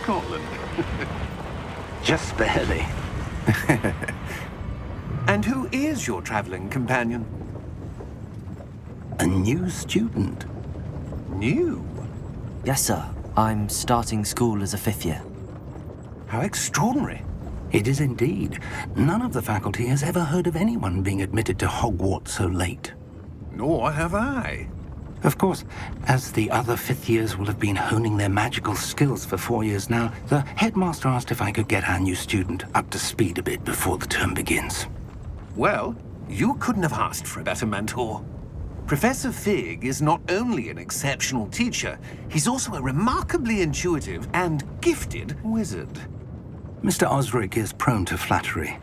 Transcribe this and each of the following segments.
Scotland? Just barely. And who is your traveling companion? A new student. New? Yes, sir. I'm starting school as a 5th year. How extraordinary. It is indeed. None of the faculty has ever heard of anyone being admitted to Hogwarts so late. Nor have I. Of course, as the other 5th years will have been honing their magical skills for 4 years now, the headmaster asked if I could get our new student up to speed a bit before the term begins. Well, you couldn't have asked for a better mentor. Professor Fig is not only an exceptional teacher, he's also a remarkably intuitive and gifted wizard. Mr. Osric is prone to flattery.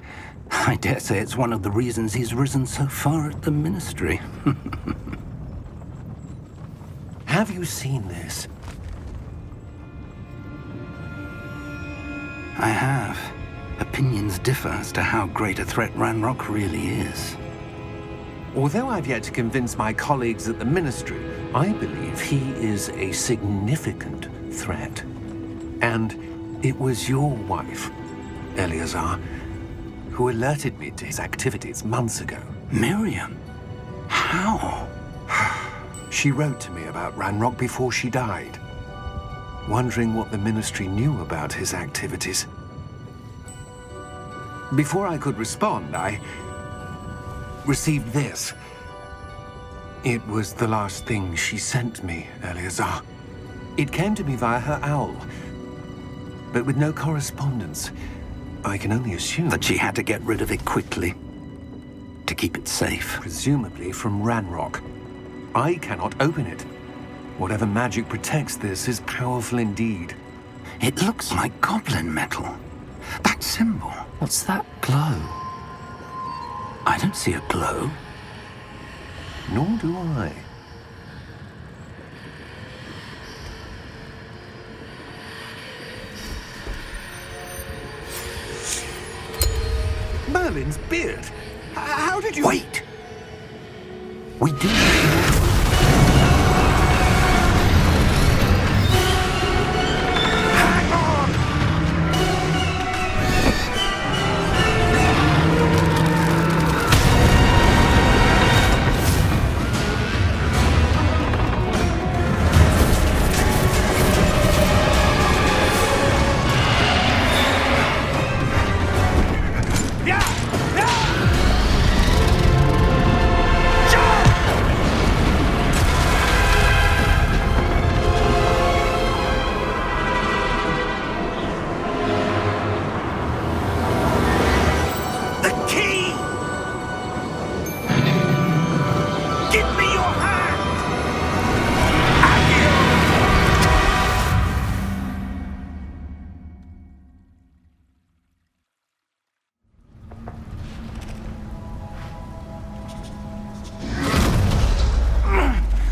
I dare say it's one of the reasons he's risen so far at the Ministry. Have you seen this? I have. Opinions differ as to how great a threat Ranrock really is. Although I've yet to convince my colleagues at the Ministry, I believe he is a significant threat. And it was your wife, Eleazar, who alerted me to his activities months ago. Miriam? How? She wrote to me about Ranrock before she died, wondering what the Ministry knew about his activities. Before I could respond, I received this. It was the last thing she sent me, Eleazar. It came to me via her owl, but with no correspondence. I can only assume That she had to get rid of it quickly, to keep it safe. presumably from Ranrock. I cannot open it. Whatever magic protects this is powerful indeed. It looks like goblin metal. That symbol. What's that glow? I don't see a glow. Nor do I. Merlin's beard. How did you... Wait! We do... Hang on!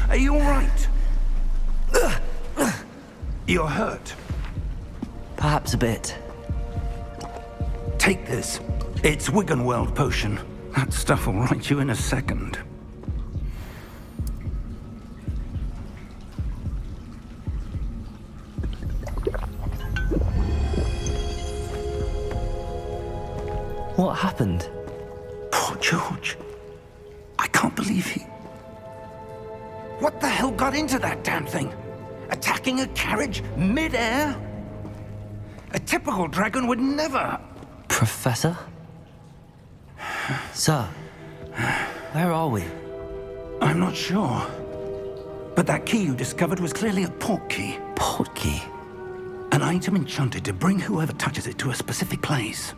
Are you all right? You're hurt. Perhaps a bit. Take this. It's Wiggenweld potion. That stuff will right you in a second. What happened? Poor George. I can't believe he... What the hell got into that damn thing? Attacking a carriage mid-air? A typical dragon would never... Professor? Sir, where are we? I'm not sure. But that key you discovered was clearly a port key. Port key? An item enchanted to bring whoever touches it to a specific place.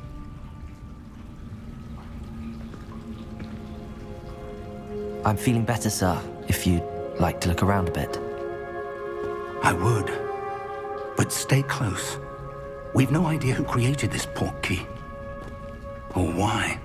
I'm feeling better, sir, if you'd like to look around a bit. I would. But stay close. We've no idea who created this port key. Or why.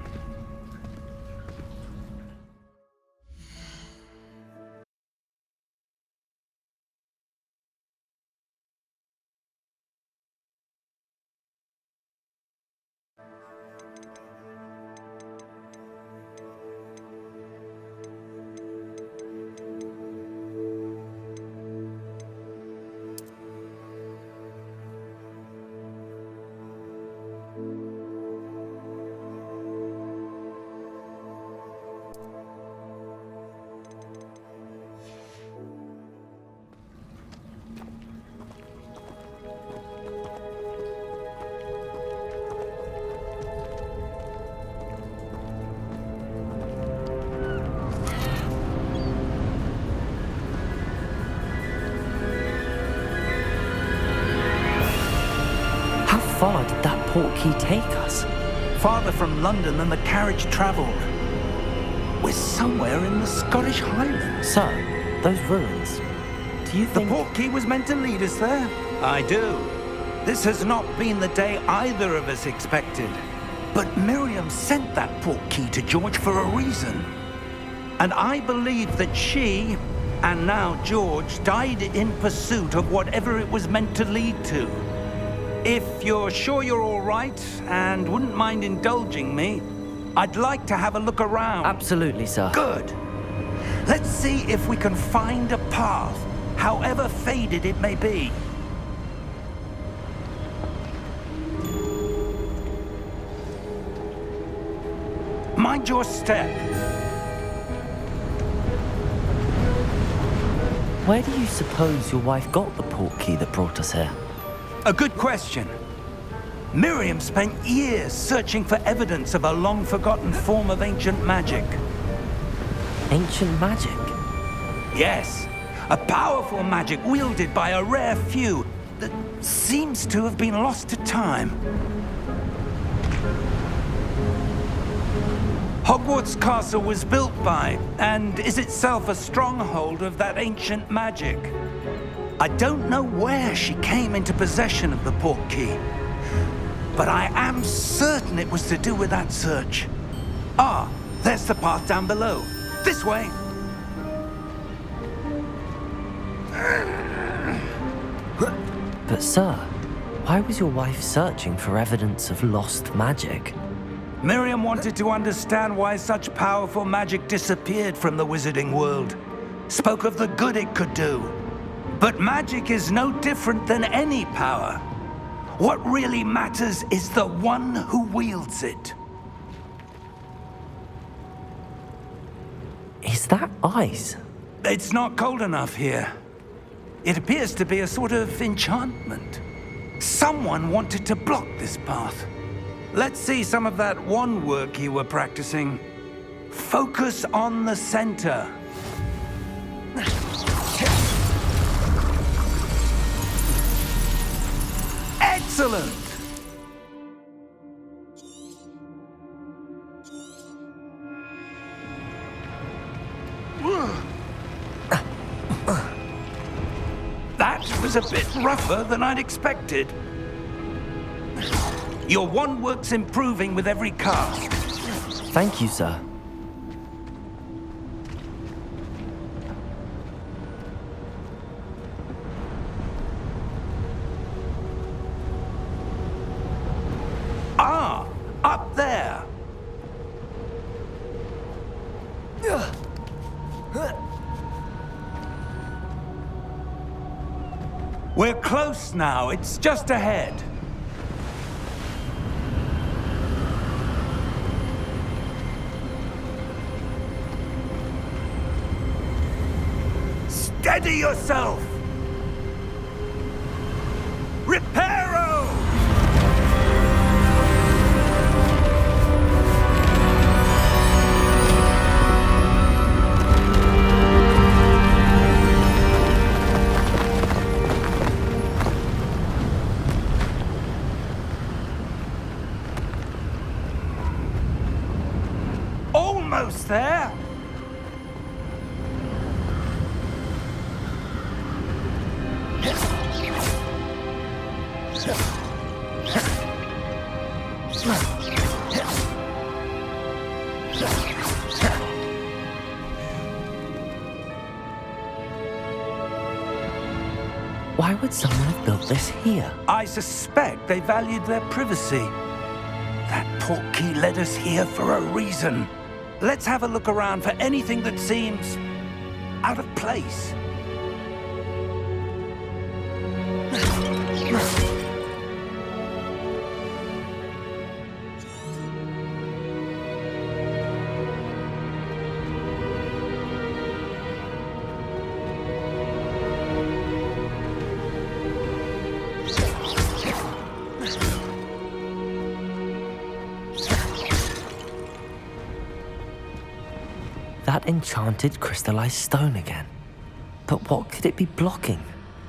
far did that portkey take us? Farther from London than the carriage travelled. We're somewhere in the Scottish Highlands. Sir, those ruins. Do you The think... portkey was meant to lead us there? I do. This has not been the day either of us expected. But Miriam sent that portkey to George for a reason. And I believe that she, and now George, died in pursuit of whatever it was meant to lead to. If you're sure you're all right, and wouldn't mind indulging me, I'd like to have a look around. Absolutely, sir. Good. Let's see if we can find a path, however faded it may be. Mind your step. Where do you suppose your wife got the portkey that brought us here? A good question. Miriam spent years searching for evidence of a long-forgotten form of ancient magic. Ancient magic? Yes, a powerful magic wielded by a rare few that seems to have been lost to time. Hogwarts Castle was built by, and is itself a stronghold of that ancient magic. I don't know where she came into possession of the portkey, but I am certain it was to do with that search. Ah, there's the path down below. This way. But sir, why was your wife searching for evidence of lost magic? Miriam wanted to understand why such powerful magic disappeared from the wizarding world. Spoke of the good it could do. But magic is no different than any power. What really matters is the one who wields it. Is that ice? It's not cold enough here. It appears to be a sort of enchantment. Someone wanted to block this path. Let's see some of that wand work you were practicing. Focus on the center. Excellent! That was a bit rougher than I'd expected. Your wand work's improving with every cast. Thank you, sir. Ah, up there. We're close now. It's just ahead. Steady yourself! Reparo! Almost there! Why would someone have built this here? I suspect they valued their privacy. That portkey led us here for a reason. Let's have a look around for anything that seems out of place. That enchanted crystallized stone again. But what could it be blocking?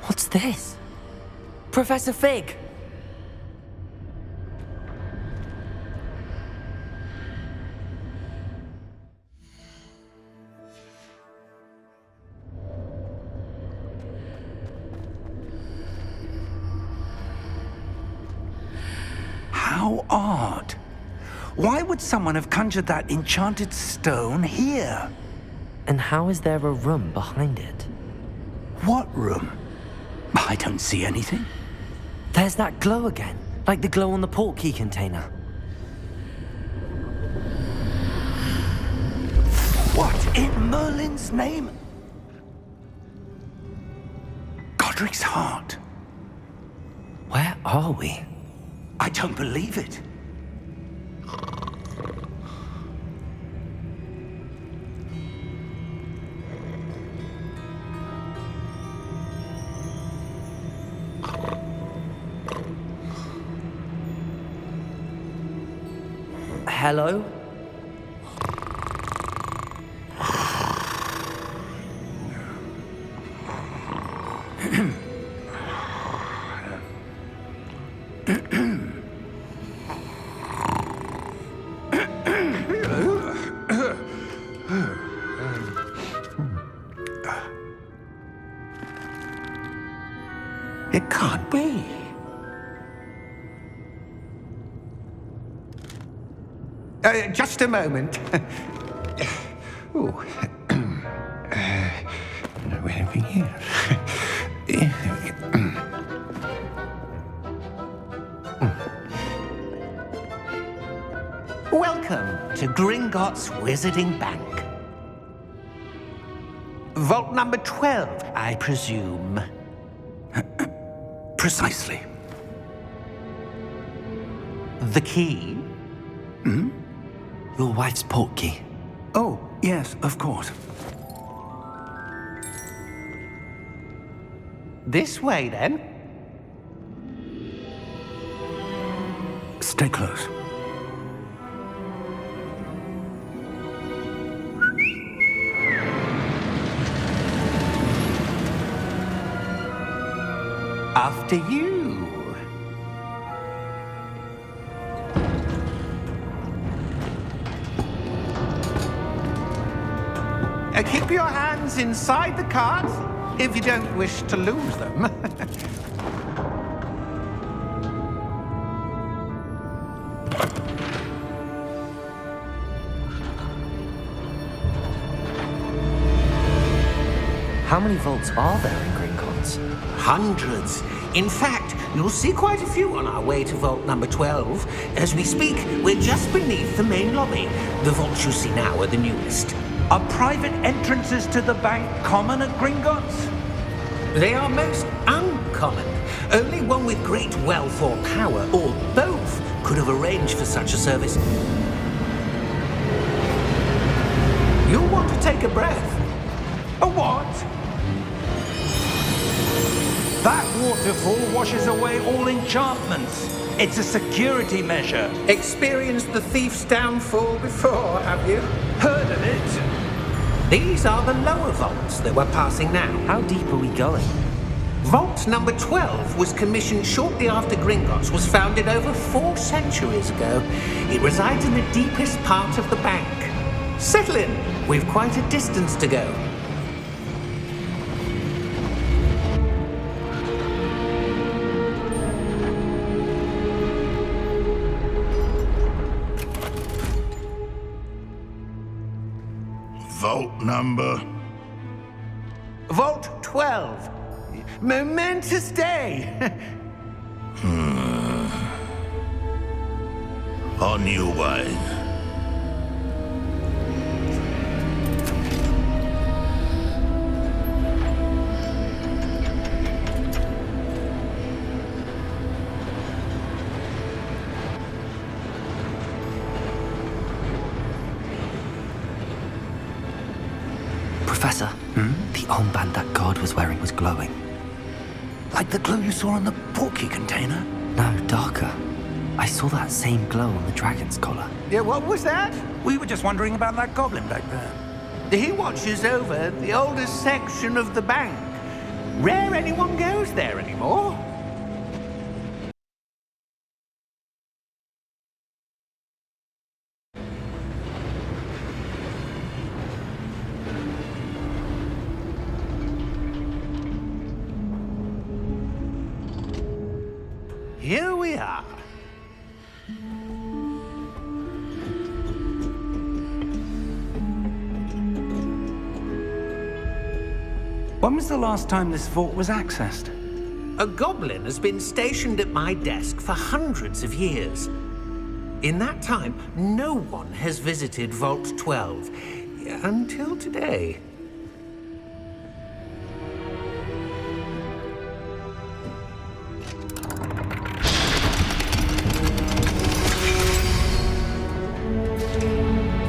What's this? Professor Fig! odd. Why would someone have conjured that enchanted stone here? And how is there a room behind it? What room? I don't see anything. There's that glow again, like the glow on the portkey container. What in Merlin's name? Godric's heart. Where are we? I don't believe it. Hello? It can't be. Just a moment. Oh. No anything here. Welcome to Gringotts Wizarding Bank. Vault number 12, I presume. Precisely. The key? Your wife's portkey. Oh, yes, of course. This way, then. Stay close. After you. Keep your hands inside the cart if you don't wish to lose them. How many vaults are there in Gringotts? Hundreds. In fact, you'll see quite a few on our way to vault number 12. As we speak, we're just beneath the main lobby. The vaults you see now are the newest. Are private entrances to the bank common at Gringotts? They are most uncommon. Only one with great wealth or power, or both, could have arranged for such a service. You'll want to take a breath. A what? That waterfall washes away all enchantments. It's a security measure. Experienced the thief's downfall before, have you? Heard of it? These are the lower vaults that we're passing now. How deep are we going? Vault number 12 was commissioned shortly after Gringotts was founded over 4 centuries ago. It resides in the deepest part of the bank. Settle in. We've quite a distance to go. Vault number? Vault 12. Momentous day. On your way. Professor, the armband that guard was wearing was glowing. Like the glow you saw on the portkey container? No, darker. I saw that same glow on the dragon's collar. Yeah, what was that? We were just wondering about that goblin back there. He watches over the oldest section of the bank. Rare anyone goes there anymore. Here we are. When was the last time this vault was accessed? A goblin has been stationed at my desk for hundreds of years. In that time, no one has visited Vault 12 until today.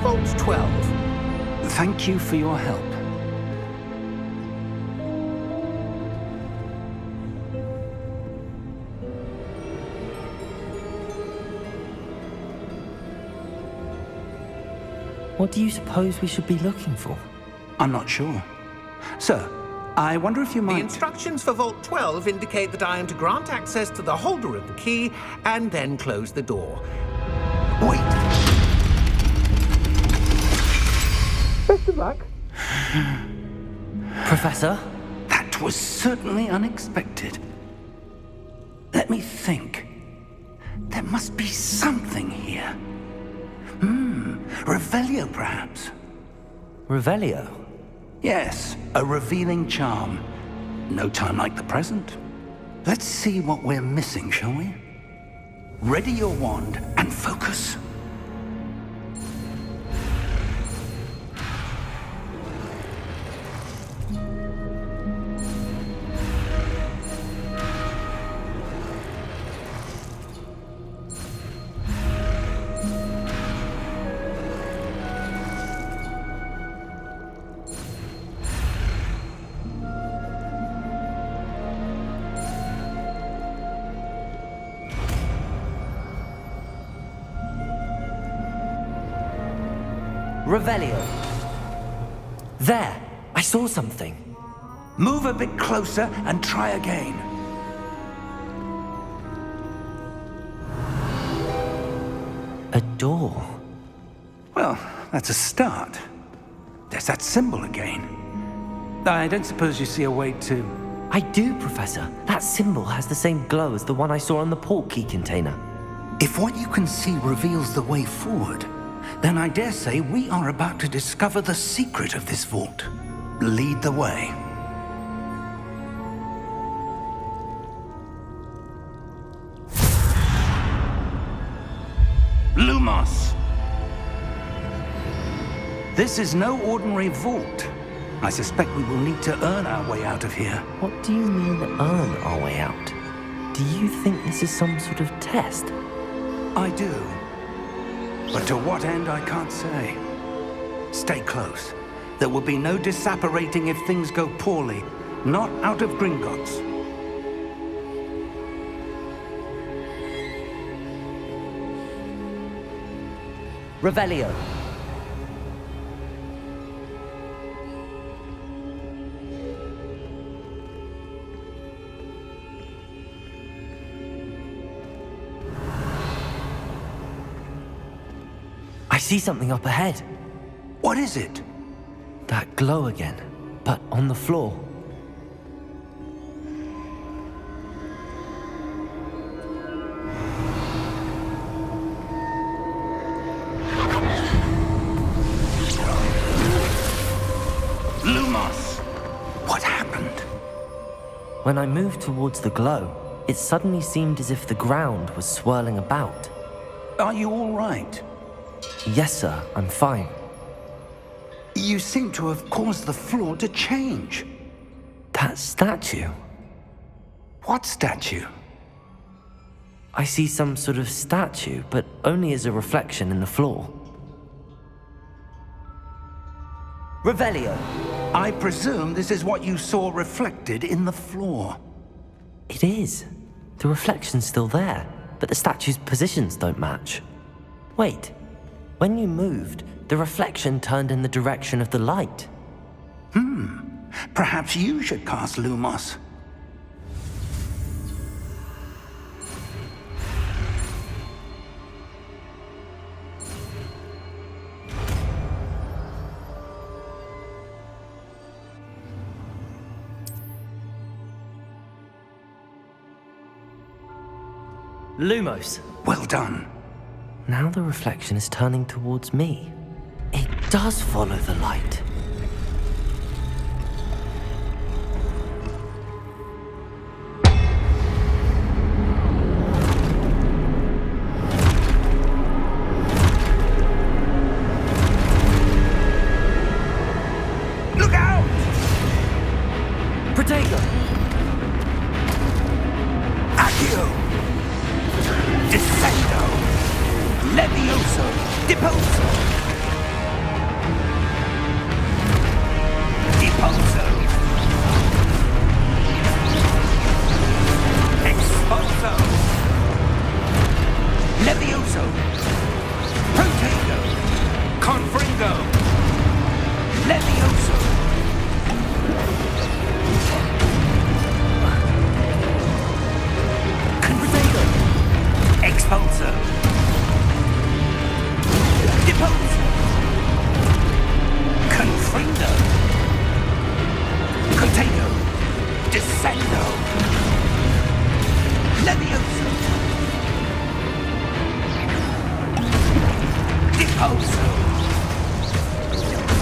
Vault 12. Thank you for your help. What do you suppose we should be looking for? I'm not sure. Sir, I wonder if you The might... instructions for Vault 12 indicate that I am to grant access to the holder of the key and then close the door. Wait! Best of luck. Professor? That was certainly unexpected. Let me think. There must be something here. Revelio, perhaps? Revelio? Yes, a revealing charm. No time like the present. Let's see what we're missing, shall we? Ready your wand and focus. Revelio. There! I saw something. Move a bit closer and try again. A door. Well, that's a start. There's that symbol again. I don't suppose you see a way to... I do, Professor. That symbol has the same glow as the one I saw on the port key container. If what you can see reveals the way forward, then I dare say we are about to discover the secret of this vault. Lead the way. Lumos! This is no ordinary vault. I suspect we will need to earn our way out of here. What do you mean, earn our way out? Do you think this is some sort of test? I do. But to what end, I can't say. Stay close. There will be no disapparating if things go poorly. Not out of Grogwarts. Revelio. I see something up ahead. What is it? That glow again, but on the floor. Lumos! What happened? When I moved towards the glow, it suddenly seemed as if the ground was swirling about. Are you all right? Yes, sir, I'm fine. You seem to have caused the floor to change. That statue. What statue? I see some sort of statue, but only as a reflection in the floor. Revelio. I presume this is what you saw reflected in the floor. It is. The reflection's still there, but the statue's positions don't match. Wait. When you moved, the reflection turned in the direction of the light. Perhaps you should cast Lumos. Lumos. Well done. Now the reflection is turning towards me. It does follow the light. Levioso! Deposo! Deposo! Exposo! Levioso! Protego! Confringo! Levioso! Confringo! Expulso! Deposo! Confrindo! Contego! Descendo! Levioso! Deposo!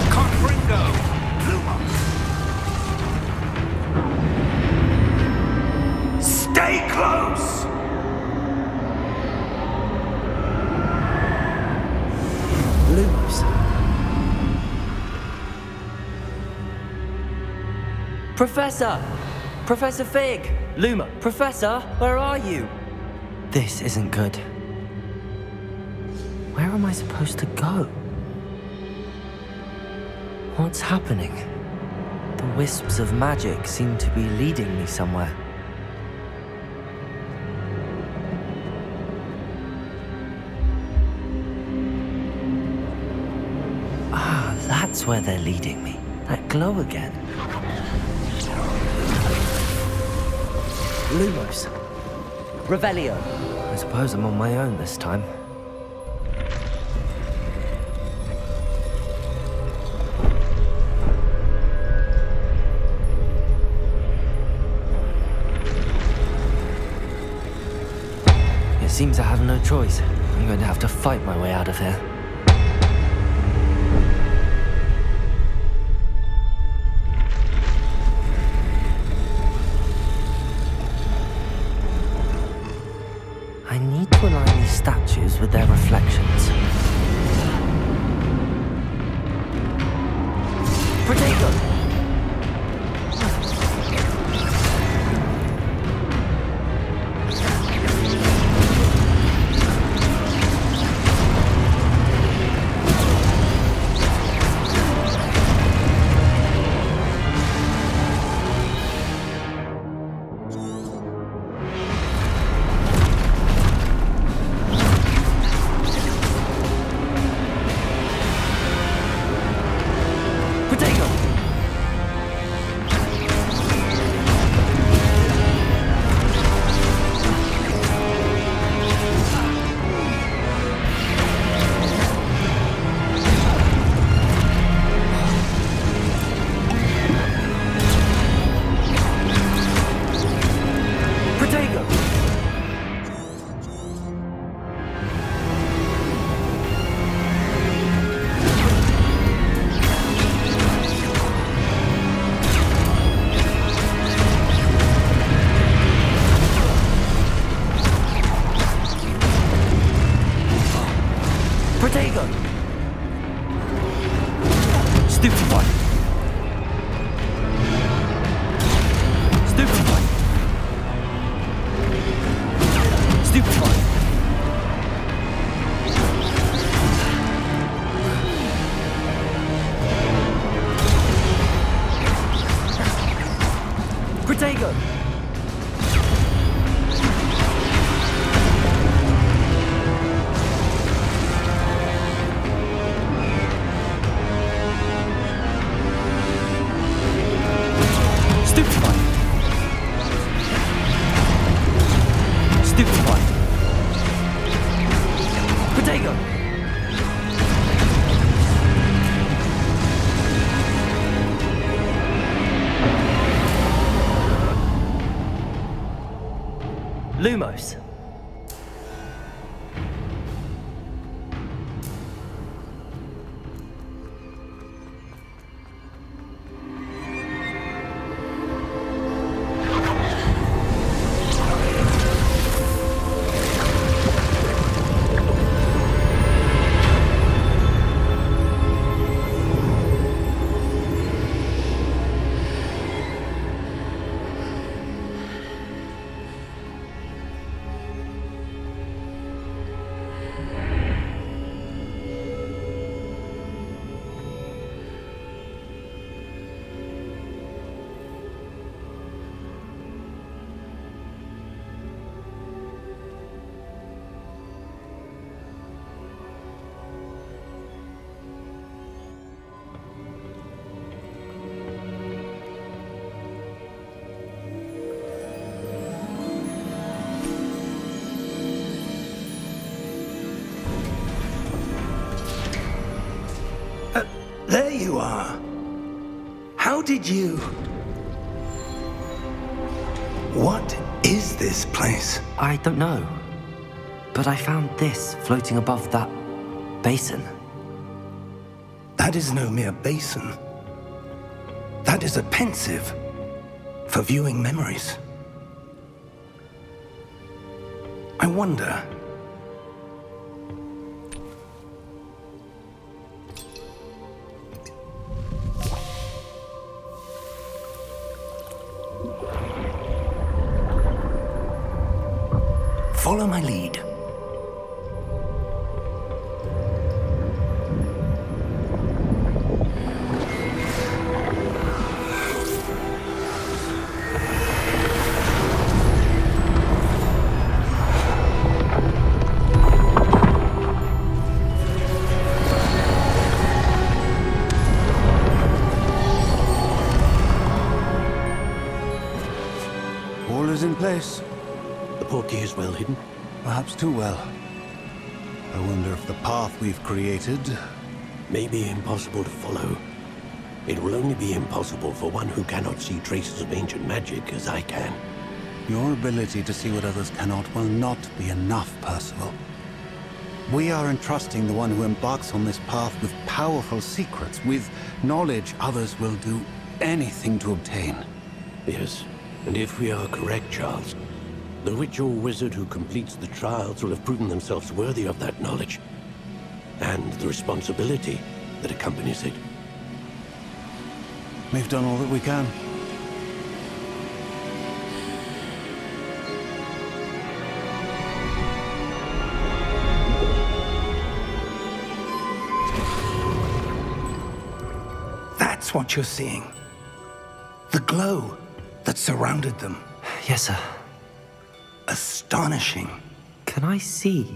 Confringo! Lumos! Stay close! Lumos. Professor! Professor Fig! Luma! Professor, where are you? This isn't good. Where am I supposed to go? What's happening? The wisps of magic seem to be leading me somewhere. Ah, that's where they're leading me. That glow again. Lumos. Revelio. I suppose I'm on my own this time. It seems I have no choice. I'm going to have to fight my way out of here. I need to align these statues with their reflections. Protego! Protego! Stupefy! Stupefy! Stupefy! Protego! Stupefy! Stupefy! Protego! Lumos. you are. How did you... What is this place? I don't know. But I found this floating above that basin. That is no mere basin. That is a pensive for viewing memories. I wonder... Follow my lead. All is in place. The portkey is well hidden. Perhaps too well. I wonder if the path we've created... May be impossible to follow. It will only be impossible for one who cannot see traces of ancient magic as I can. Your ability to see what others cannot will not be enough, Percival. We are entrusting the one who embarks on this path with powerful secrets, with knowledge others will do anything to obtain. Yes, and if we are correct, Charles, the witch or wizard who completes the trials will have proven themselves worthy of that knowledge, and the responsibility that accompanies it. We've done all that we can. That's what you're seeing. The glow that surrounded them. Yes, sir. Astonishing. Can I see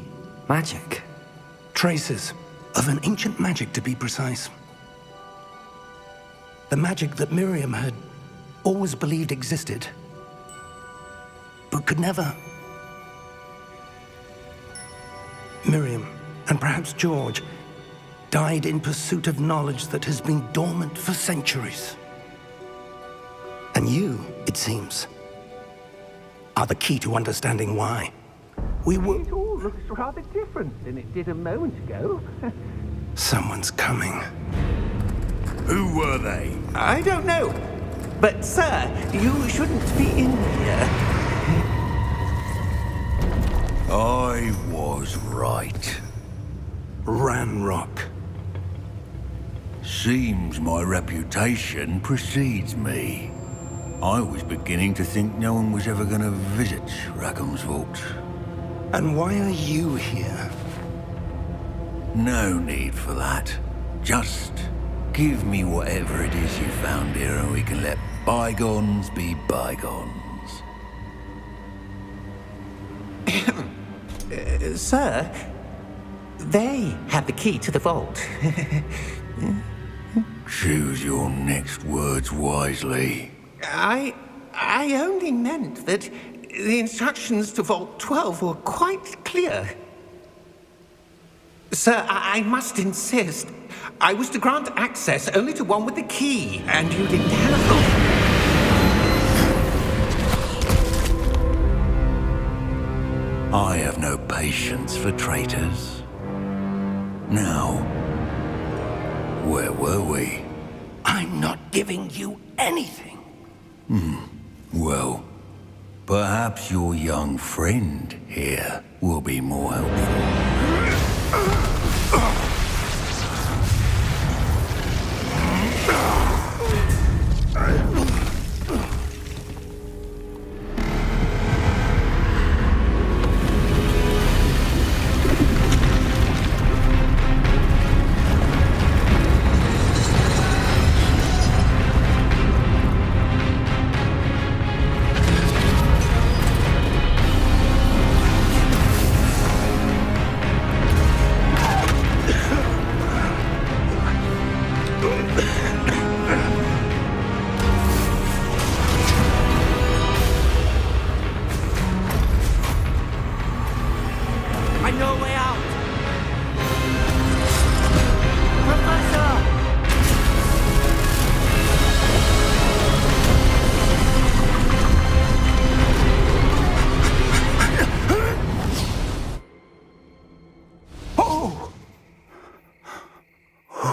magic? Traces of an ancient magic, to be precise. The magic that Miriam had always believed existed, but could never. Miriam, and perhaps George, died in pursuit of knowledge that has been dormant for centuries. And you, it seems, are the key to understanding why. It all looks rather different than it did a moment ago. Someone's coming. Who were they? I don't know. But, sir, you shouldn't be in here. I was right. Ranrock. Seems my reputation precedes me. I was beginning to think no one was ever going to visit Rackham's vault. And why are you here? No need for that. Just give me whatever it is you found here and we can let bygones be bygones. Sir, they have the key to the vault. Choose your next words wisely. I only meant that the instructions to Vault 12 were quite clear. Sir, I must insist. I was to grant access only to one with the key, and you didn't have them. I have no patience for traitors. Now, where were we? I'm not giving you anything. Well, perhaps your young friend here will be more helpful.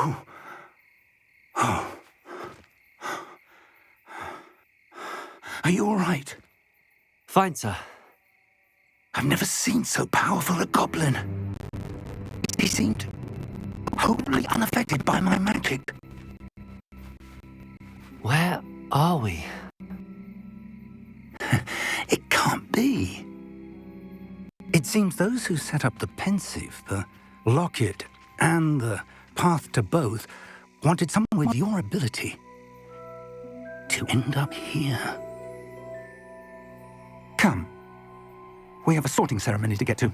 Oh. Oh. Are you all right? Fine, sir. I've never seen so powerful a goblin. He seemed wholly unaffected by my magic. Where are we? It can't be. It seems those who set up the pensive, the locket, and the path to both wanted someone with your ability to end up here. Come. We have a sorting ceremony to get to.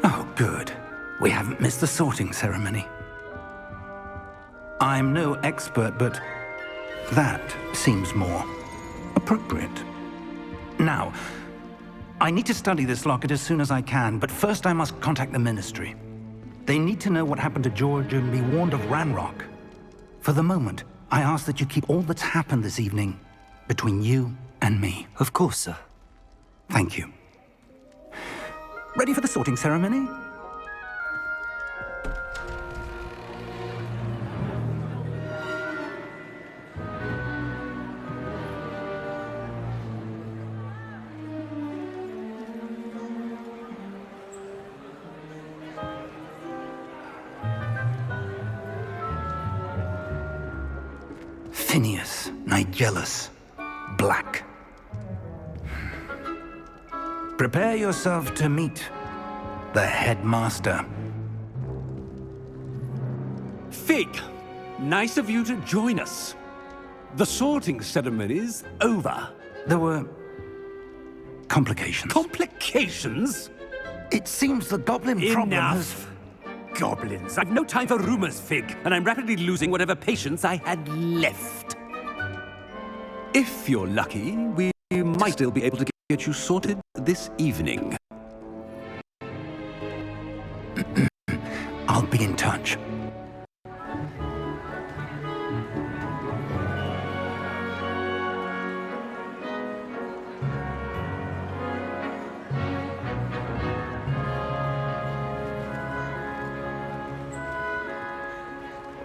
Oh, good. We haven't missed the sorting ceremony. I'm no expert, but that seems more appropriate. Now, I need to study this locket as soon as I can, but first I must contact the Ministry. They need to know what happened to George and be warned of Ranrock. For the moment, I ask that you keep all that's happened this evening between you and me. Of course, sir. Thank you. Ready for the sorting ceremony? Phineas, Nigellus, Black. Prepare yourself to meet the headmaster. Fig, nice of you to join us. The sorting ceremony's over. There were complications. Complications? It seems the goblin problem has... Enough. Goblins. I've no time for rumors, Fig, and I'm rapidly losing whatever patience I had left. If you're lucky, we might still be able to get you sorted this evening. I'll be in touch.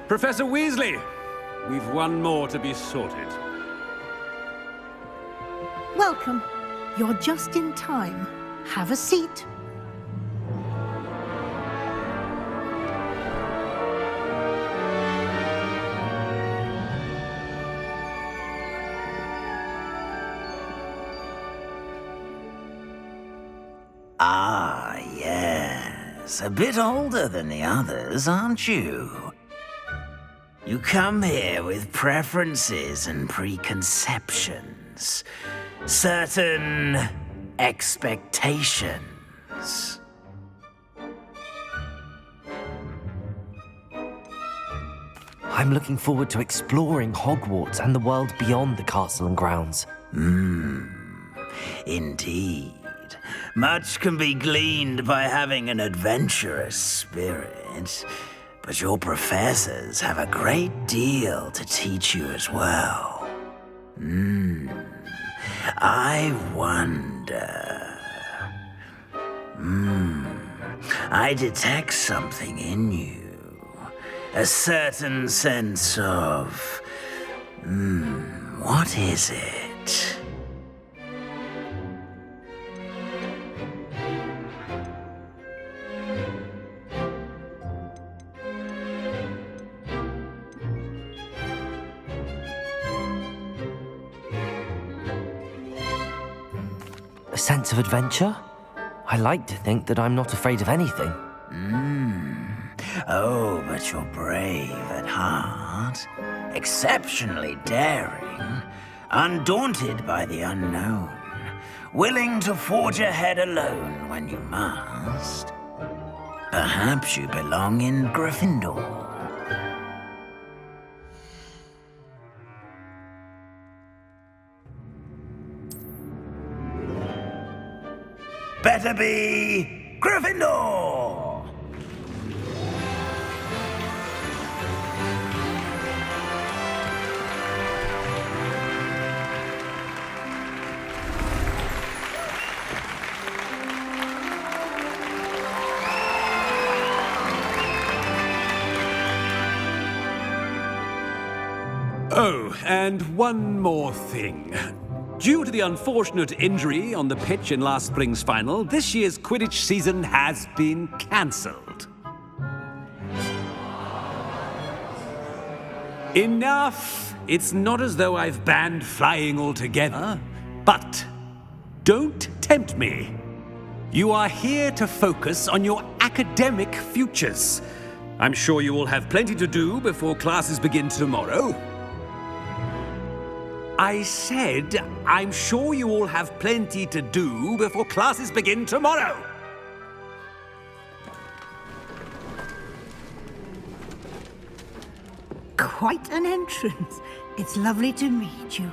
Professor Weasley, we've one more to be sorted. Welcome. You're just in time. Have a seat. Ah, yes. A bit older than the others, aren't you? You come here with preferences and preconceptions. Certain expectations. I'm looking forward to exploring Hogwarts and the world beyond the castle and grounds. Indeed. Much can be gleaned by having an adventurous spirit, but your professors have a great deal to teach you as well. I wonder... I detect something in you. A certain sense of... what is it? A sense of adventure? I like to think that I'm not afraid of anything. Oh, but you're brave at heart, exceptionally daring, undaunted by the unknown, willing to forge ahead alone when you must. Perhaps you belong in Gryffindor. Better be Gryffindor! Oh, and one more thing. Due to the unfortunate injury on the pitch in last spring's final, this year's Quidditch season has been cancelled. Enough! It's not as though I've banned flying altogether, but don't tempt me. You are here to focus on your academic futures. I'm sure you will have plenty to do before classes begin tomorrow. I said, I'm sure you all have plenty to do before classes begin tomorrow. Quite an entrance. It's lovely to meet you.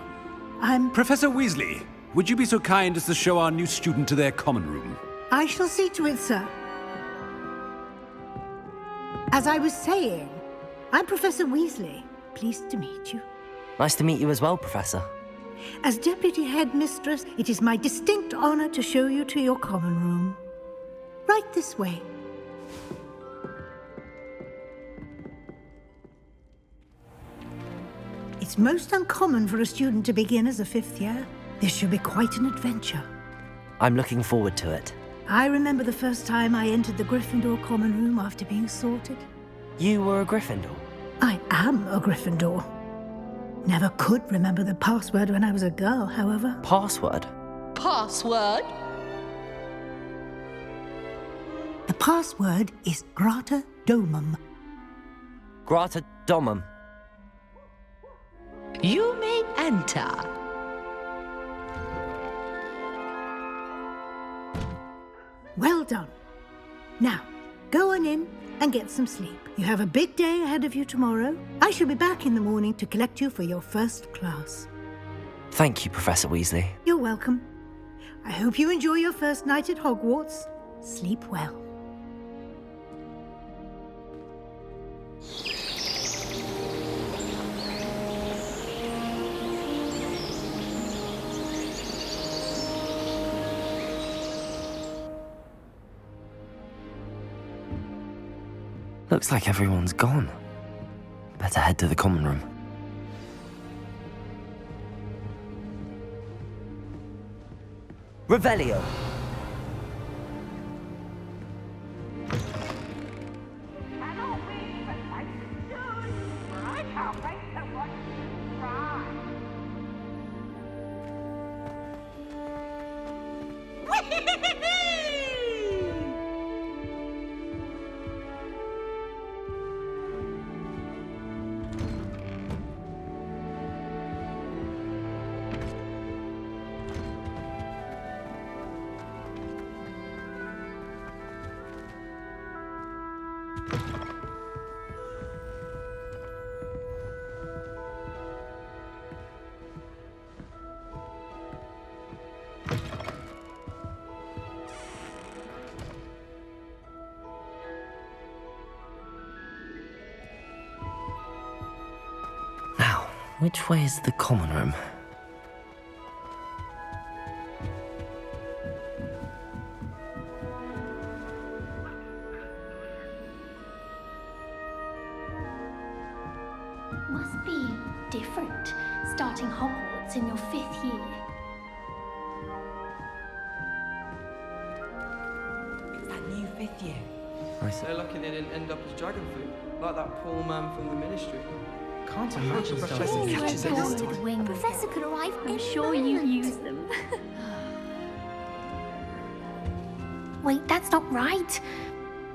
Professor Weasley, would you be so kind as to show our new student to their common room? I shall see to it, sir. As I was saying, I'm Professor Weasley. Pleased to meet you. Nice to meet you as well, Professor. As Deputy Headmistress, it is my distinct honor to show you to your common room. Right this way. It's most uncommon for a student to begin as a fifth year. This should be quite an adventure. I'm looking forward to it. I remember the first time I entered the Gryffindor common room after being sorted. You were a Gryffindor? I am a Gryffindor. Never could remember the password when I was a girl, however. Password? Password? The password is Grata Domum. Grata Domum. You may enter. Well done. Now, go on in and get some sleep. You have a big day ahead of you tomorrow. I shall be back in the morning to collect you for your first class. Thank you, Professor Weasley. You're welcome. I hope you enjoy your first night at Hogwarts. Sleep well. Looks like everyone's gone. Better head to the common room. Revelio. Now, which way is the common room? Must be different, starting Hogwarts in your 5th year. It's that new 5th year. They're lucky they didn't end up as dragon food, like that poor man from the ministry. Can't imagine Professor catches it this time. Wings. A professor could arrive. I'm sure you've used them. Wait, that's not right.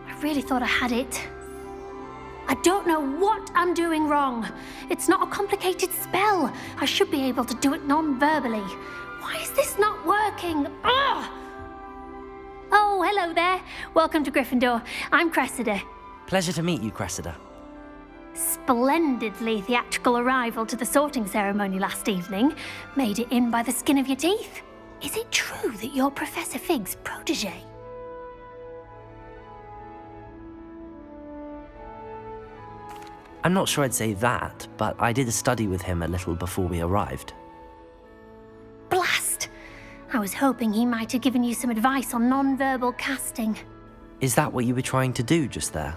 I really thought I had it. I don't know what I'm doing wrong. It's not a complicated spell. I should be able to do it non-verbally. Why is this not working? Ugh! Oh, hello there. Welcome to Gryffindor. I'm Cressida. Pleasure to meet you, Cressida. Splendidly theatrical arrival to the sorting ceremony last evening. Made it in by the skin of your teeth. Is it true that you're Professor Fig's protege? I'm not sure I'd say that, but I did study with him a little before we arrived. Blast! I was hoping he might have given you some advice on non-verbal casting. Is that what you were trying to do just there?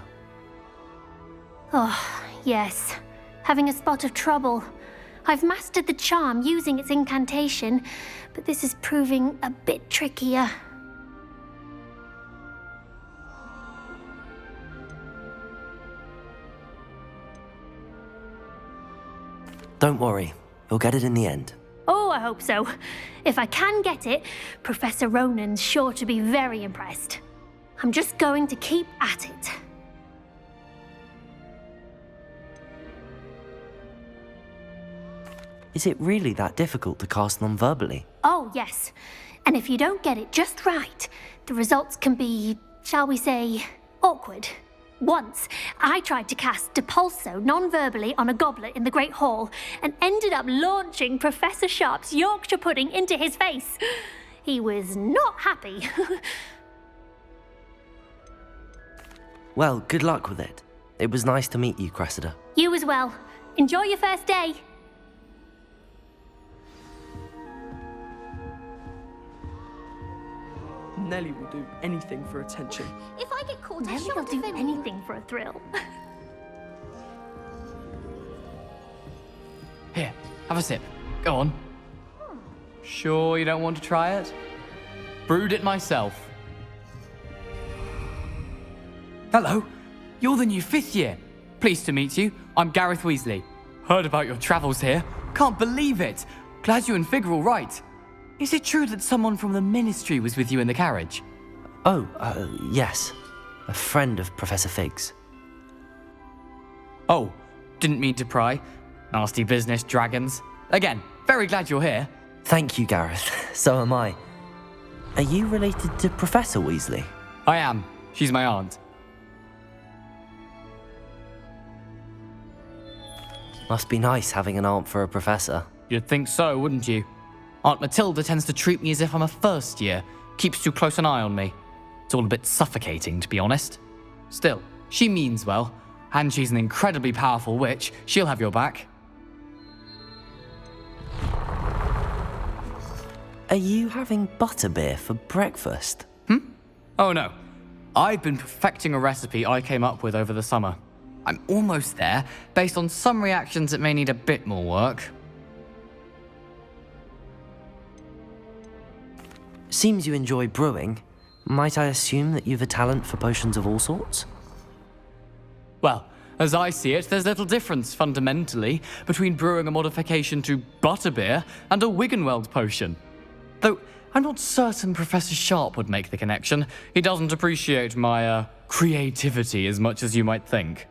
Oh, yes. Having a spot of trouble. I've mastered the charm using its incantation, but this is proving a bit trickier. Don't worry, you'll get it in the end. Oh, I hope so. If I can get it, Professor Ronan's sure to be very impressed. I'm just going to keep at it. Is it really that difficult to cast non-verbally? Oh, yes. And if you don't get it just right, the results can be, shall we say, awkward. Once, I tried to cast Depulso non-verbally on a goblet in the Great Hall and ended up launching Professor Sharp's Yorkshire pudding into his face. He was not happy. Well, good luck with it. It was nice to meet you, Cressida. You as well. Enjoy your first day. Nellie will do anything for attention. If I get caught, Nellie will do anything for a thrill. Here, have a sip. Go on. Sure you don't want to try it? Brewed it myself. Hello, you're the new 5th year. Pleased to meet you. I'm Gareth Weasley. Heard about your travels here. Can't believe it. Glad you and Fig are all right. Is it true that someone from the ministry was with you in the carriage? Oh, yes. A friend of Professor Fig's. Oh, didn't mean to pry. Nasty business, dragons. Again, very glad you're here. Thank you, Gareth. So am I. Are you related to Professor Weasley? I am. She's my aunt. Must be nice having an aunt for a professor. You'd think so, wouldn't you? Aunt Matilda tends to treat me as if I'm a first year, keeps too close an eye on me. It's all a bit suffocating, to be honest. Still, she means well, and she's an incredibly powerful witch. She'll have your back. Are you having butterbeer for breakfast? Oh no. I've been perfecting a recipe I came up with over the summer. I'm almost there, based on some reactions that may need a bit more work. Seems you enjoy brewing. Might I assume that you've a talent for potions of all sorts? Well, as I see it, there's little difference, fundamentally, between brewing a modification to butterbeer and a Wiggenweld potion. Though, I'm not certain Professor Sharp would make the connection. He doesn't appreciate my, creativity as much as you might think.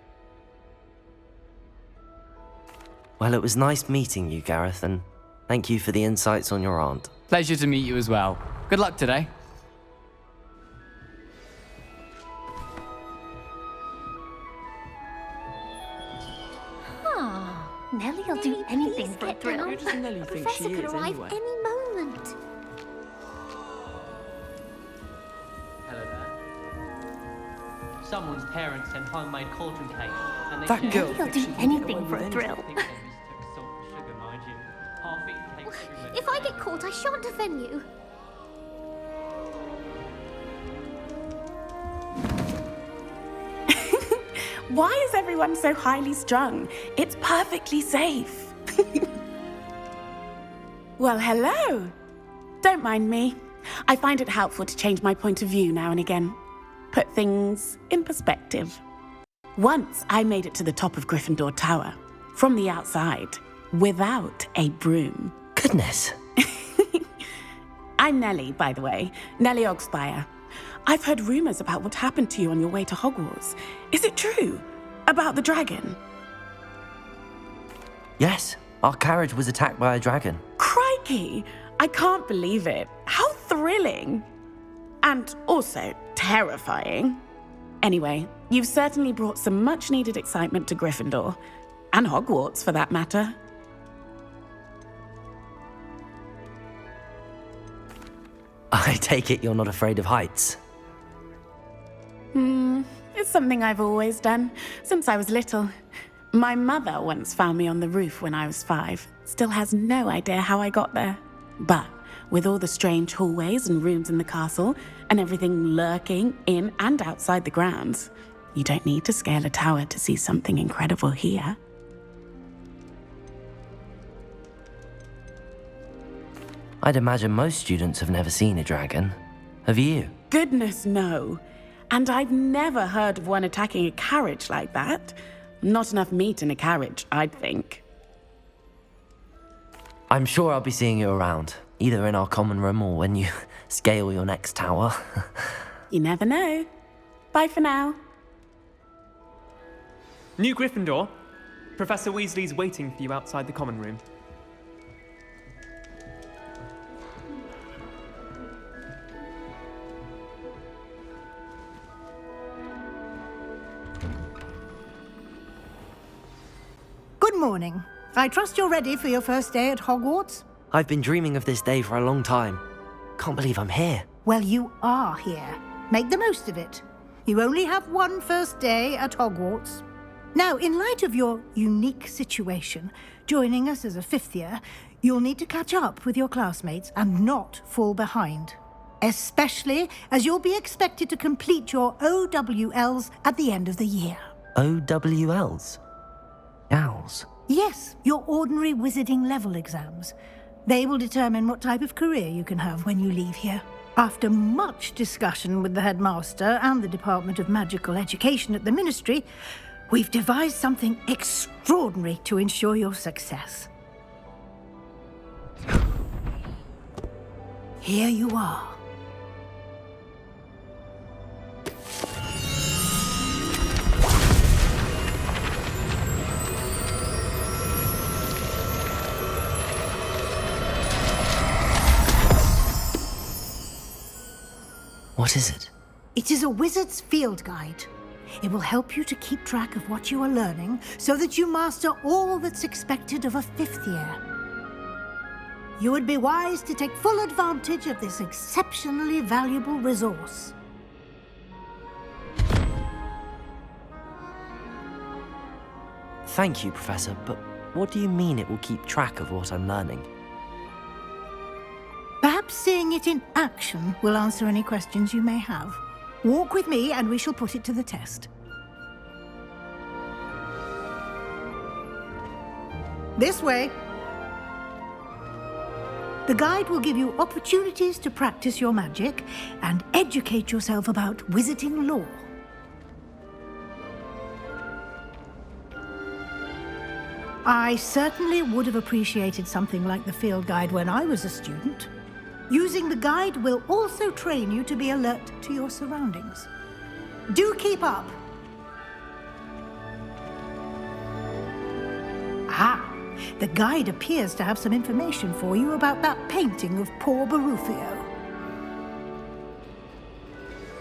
Well, it was nice meeting you, Gareth, and thank you for the insights on your aunt. Pleasure to meet you as well. Good luck today. Nellie'll do anything for a thrill. Who does Nellie think Professor she could is, arrive anyway? any moment. Hello there. Someone's parents sent homemade cauldron cake. And they That shared girl it. Nellie'll do anything for a thrill. I think they mistook salt for sugar, mind you. Half-eaten cake sugar. If I get caught, I shan't offend you. Why is everyone so highly strung? It's perfectly safe. Well, hello. Don't mind me. I find it helpful to change my point of view now and again. Put things in perspective. Once I made it to the top of Gryffindor Tower, from the outside, without a broom. Goodness. I'm Nellie, by the way. Nellie Ogspire. I've heard rumors about what happened to you on your way to Hogwarts. Is it true? About the dragon? Yes, our carriage was attacked by a dragon. Crikey! I can't believe it. How thrilling! And also terrifying. Anyway, you've certainly brought some much-needed excitement to Gryffindor. And Hogwarts, for that matter. I take it you're not afraid of heights. It's something I've always done, since I was little. My mother once found me on the roof when I was 5. Still has no idea how I got there. But with all the strange hallways and rooms in the castle, and everything lurking in and outside the grounds, you don't need to scale a tower to see something incredible here. I'd imagine most students have never seen a dragon. Have you? Goodness, no. And I've never heard of one attacking a carriage like that. Not enough meat in a carriage, I'd think. I'm sure I'll be seeing you around, either in our common room or when you scale your next tower. You never know. Bye for now. New Gryffindor, Professor Weasley's waiting for you outside the common room. Good morning. I trust you're ready for your first day at Hogwarts? I've been dreaming of this day for a long time. Can't believe I'm here. Well, you are here. Make the most of it. You only have one first day at Hogwarts. Now, in light of your unique situation, joining us as a 5th year, you'll need to catch up with your classmates and not fall behind. Especially as you'll be expected to complete your OWLs at the end of the year. OWLs? Owls? Yes, your ordinary wizarding level exams. They will determine what type of career you can have when you leave here. After much discussion with the headmaster and the Department of Magical Education at the Ministry, we've devised something extraordinary to ensure your success. Here you are. What is it? It is a wizard's field guide. It will help you to keep track of what you are learning so that you master all that's expected of a 5th year. You would be wise to take full advantage of this exceptionally valuable resource. Thank you, Professor, but what do you mean it will keep track of what I'm learning? Perhaps seeing it in action will answer any questions you may have. Walk with me and we shall put it to the test. This way. The guide will give you opportunities to practice your magic and educate yourself about wizarding lore. I certainly would have appreciated something like the field guide when I was a student. Using the guide will also train you to be alert to your surroundings. Do keep up! Ah, the guide appears to have some information for you about that painting of poor Barufio.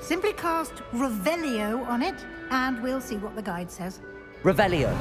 Simply cast Revelio on it, and we'll see what the guide says. Revelio.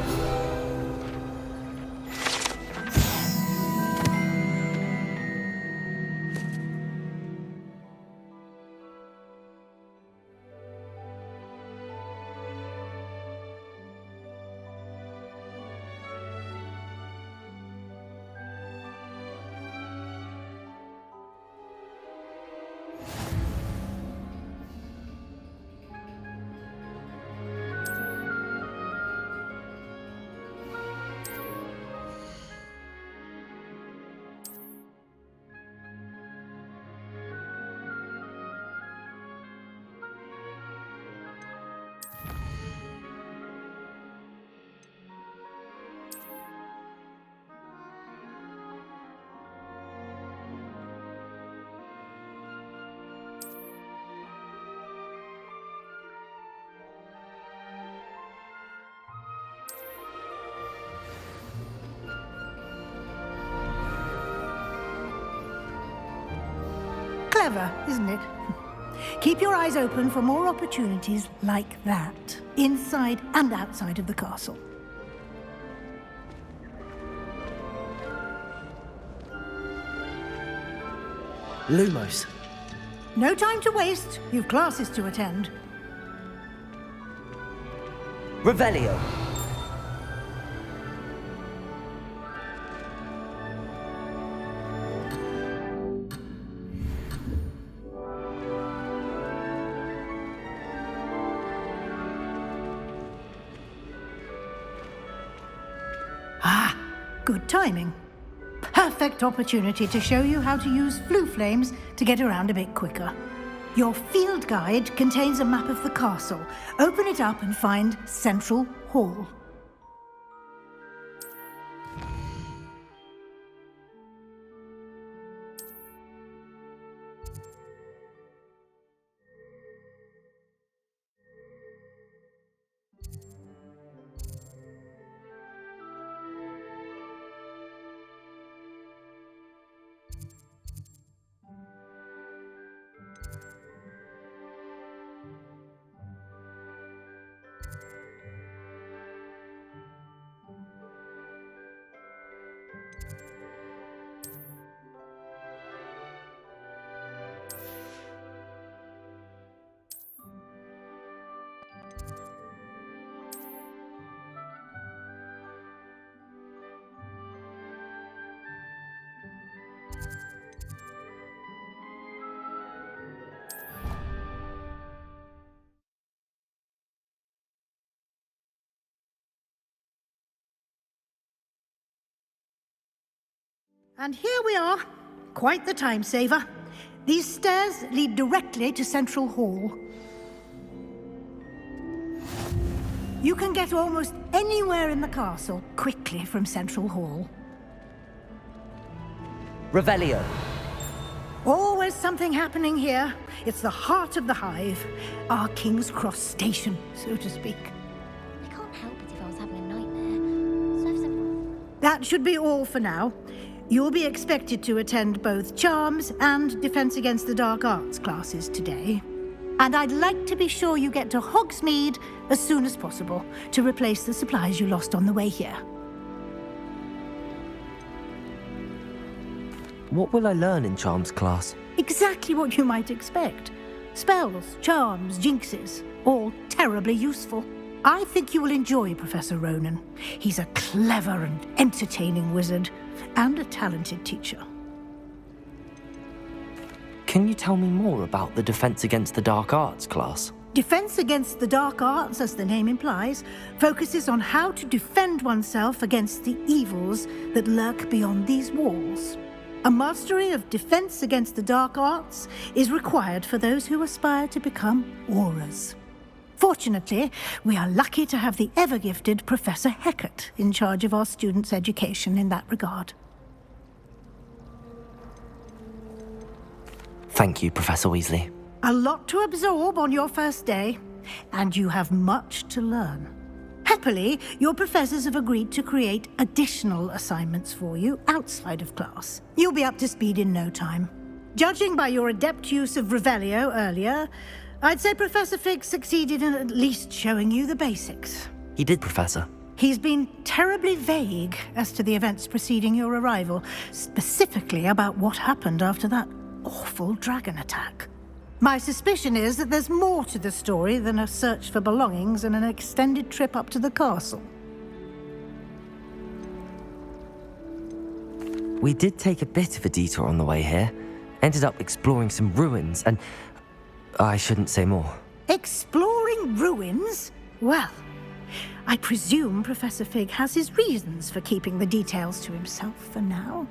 Clever, isn't it? Keep your eyes open for more opportunities like that, inside and outside of the castle. Lumos. No time to waste. You've classes to attend. Revelio. Ah, good timing. Perfect opportunity to show you how to use flue flames to get around a bit quicker. Your field guide contains a map of the castle. Open it up and find Central Hall. And here we are. Quite the time saver. These stairs lead directly to Central Hall. You can get almost anywhere in the castle quickly from Central Hall. Revelio. Always something happening here. It's the heart of the hive. Our King's Cross station, so to speak. I can't help it if I was having a nightmare. So if someone... That should be all for now. You'll be expected to attend both Charms and Defense Against the Dark Arts classes today. And I'd like to be sure you get to Hogsmeade as soon as possible to replace the supplies you lost on the way here. What will I learn in Charms class? Exactly what you might expect. Spells, charms, jinxes, all terribly useful. I think you will enjoy Professor Ronan. He's a clever and entertaining wizard, and a talented teacher. Can you tell me more about the Defense Against the Dark Arts class? Defense Against the Dark Arts, as the name implies, focuses on how to defend oneself against the evils that lurk beyond these walls. A mastery of Defense Against the Dark Arts is required for those who aspire to become Aurors. Fortunately, we are lucky to have the ever-gifted Professor Hecat in charge of our students' education in that regard. Thank you, Professor Weasley. A lot to absorb on your first day, and you have much to learn. Happily, your professors have agreed to create additional assignments for you outside of class. You'll be up to speed in no time. Judging by your adept use of Revelio earlier, I'd say Professor Fig succeeded in at least showing you the basics. He did, Professor. He's been terribly vague as to the events preceding your arrival, specifically about what happened after that awful dragon attack. My suspicion is that there's more to the story than a search for belongings and an extended trip up to the castle. We did take a bit of a detour on the way here. Ended up exploring some ruins and... I shouldn't say more. Exploring ruins? Well, I presume Professor Fig has his reasons for keeping the details to himself for now.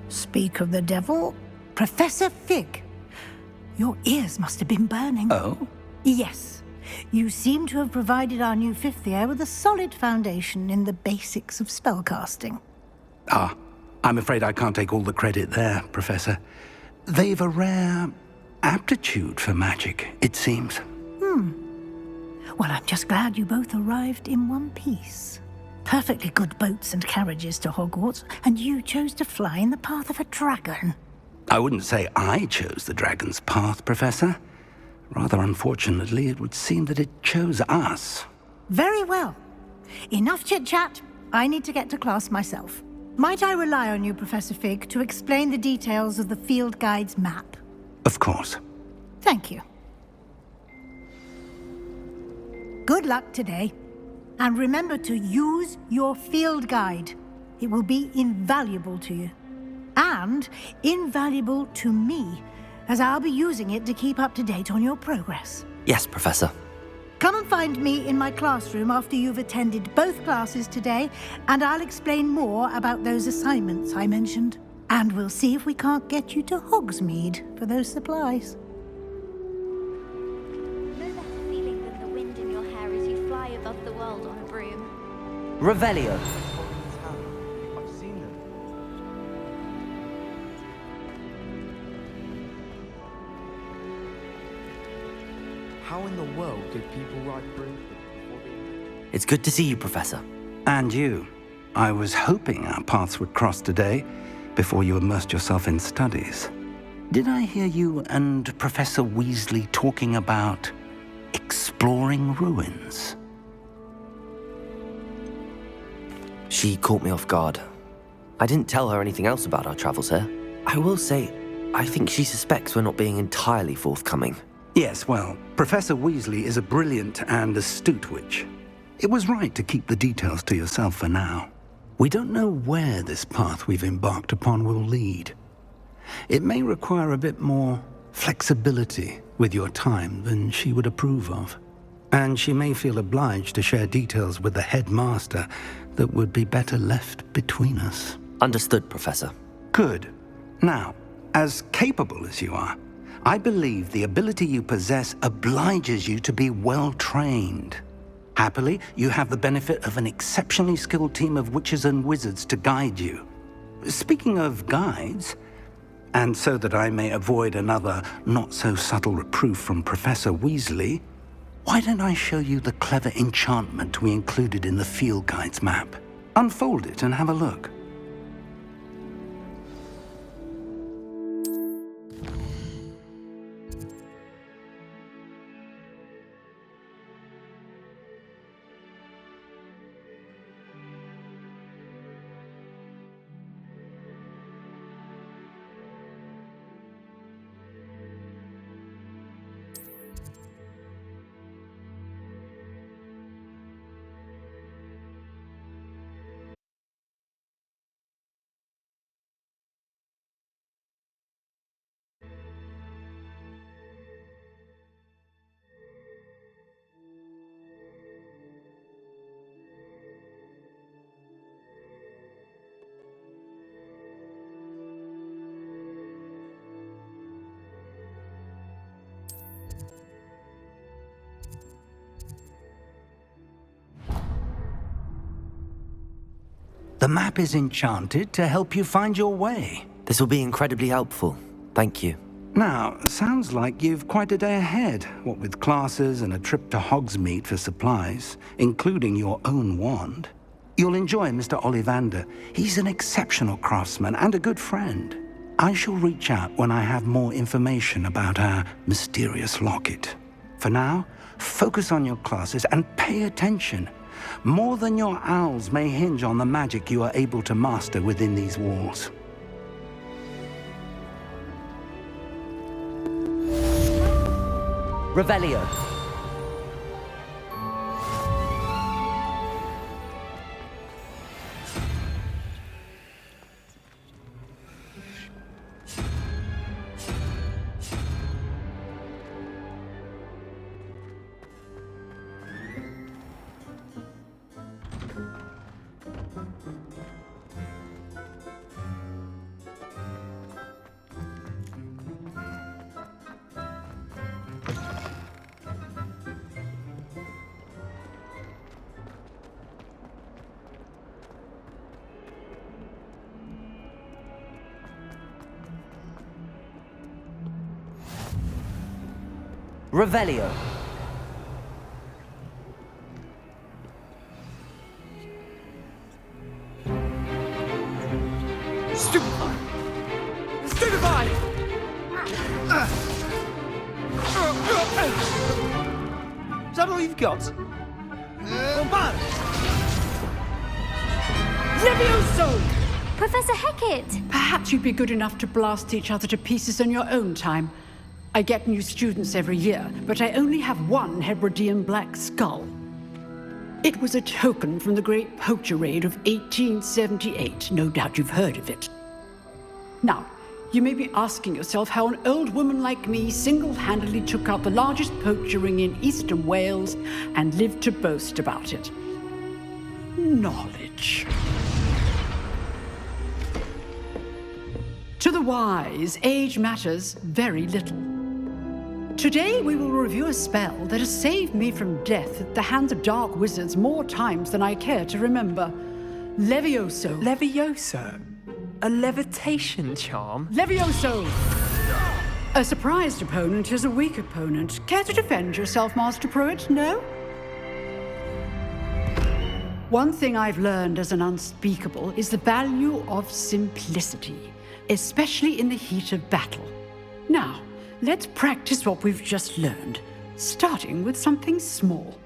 Speak of the devil, Professor Fig. Your ears must have been burning. Oh? Yes. You seem to have provided our new fifth year with a solid foundation in the basics of spellcasting. Ah, I'm afraid I can't take all the credit there, Professor. They've a rare aptitude for magic, it seems. Well, I'm just glad you both arrived in one piece. Perfectly good boats and carriages to Hogwarts, and you chose to fly in the path of a dragon. I wouldn't say I chose the dragon's path, Professor. Rather unfortunately, it would seem that it chose us. Very well. Enough chit-chat. I need to get to class myself. Might I rely on you, Professor Fig, to explain the details of the field guide's map? Of course. Thank you. Good luck today. And remember to use your field guide. It will be invaluable to you. And invaluable to me, as I'll be using it to keep up to date on your progress. Yes, Professor. Come and find me in my classroom after you've attended both classes today, and I'll explain more about those assignments I mentioned. And we'll see if we can't get you to Hogsmeade for those supplies. No better feeling than the wind in your hair as you fly above the world on a broom. Revelio. I've seen them. How in the world did people ride brooms before the invention? It's good to see you, Professor. And you. I was hoping our paths would cross today, before you immersed yourself in studies. Did I hear you and Professor Weasley talking about exploring ruins? She caught me off guard. I didn't tell her anything else about our travels here. I will say, I think she suspects we're not being entirely forthcoming. Yes, well, Professor Weasley is a brilliant and astute witch. It was right to keep the details to yourself for now. We don't know where this path we've embarked upon will lead. It may require a bit more flexibility with your time than she would approve of. And she may feel obliged to share details with the headmaster that would be better left between us. Understood, Professor. Good. Now, as capable as you are, I believe the ability you possess obliges you to be well trained. Happily, you have the benefit of an exceptionally skilled team of witches and wizards to guide you. Speaking of guides, and so that I may avoid another not-so-subtle reproof from Professor Weasley, why don't I show you the clever enchantment we included in the field guide's map? Unfold it and have a look. The map is enchanted to help you find your way. This will be incredibly helpful. Thank you. Now, sounds like you've quite a day ahead, what with classes and a trip to Hogsmeade for supplies, including your own wand. You'll enjoy Mr. Ollivander. He's an exceptional craftsman and a good friend. I shall reach out when I have more information about our mysterious locket. For now, focus on your classes and pay attention. More than your owls may hinge on the magic you are able to master within these walls. Revelio. Revelio. Stupefy! Stupefy! you've got. Levioso! Professor Hecat! Perhaps you'd be good enough to blast each other to pieces in your own time. I get new students every year, but I only have one Hebridean black skull. It was a token from the Great Poacher Raid of 1878. No doubt you've heard of it. Now, you may be asking yourself how an old woman like me single-handedly took out the largest poacher ring in eastern Wales and lived to boast about it. Knowledge. To the wise, age matters very little. Today we will review a spell that has saved me from death at the hands of dark wizards more times than I care to remember. Levioso. Levioso? A levitation charm? Levioso! A surprised opponent is a weak opponent. Care to defend yourself, Master Pruitt? No? One thing I've learned as an unspeakable is the value of simplicity, especially in the heat of battle. Now, let's practice what we've just learned, starting with something small.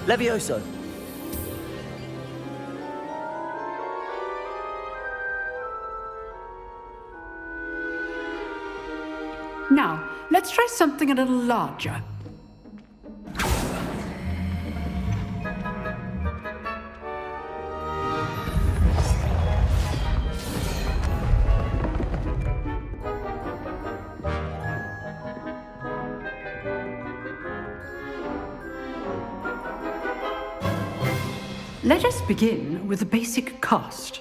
Levioso! Now, let's try something a little larger. Let us begin with a basic cast.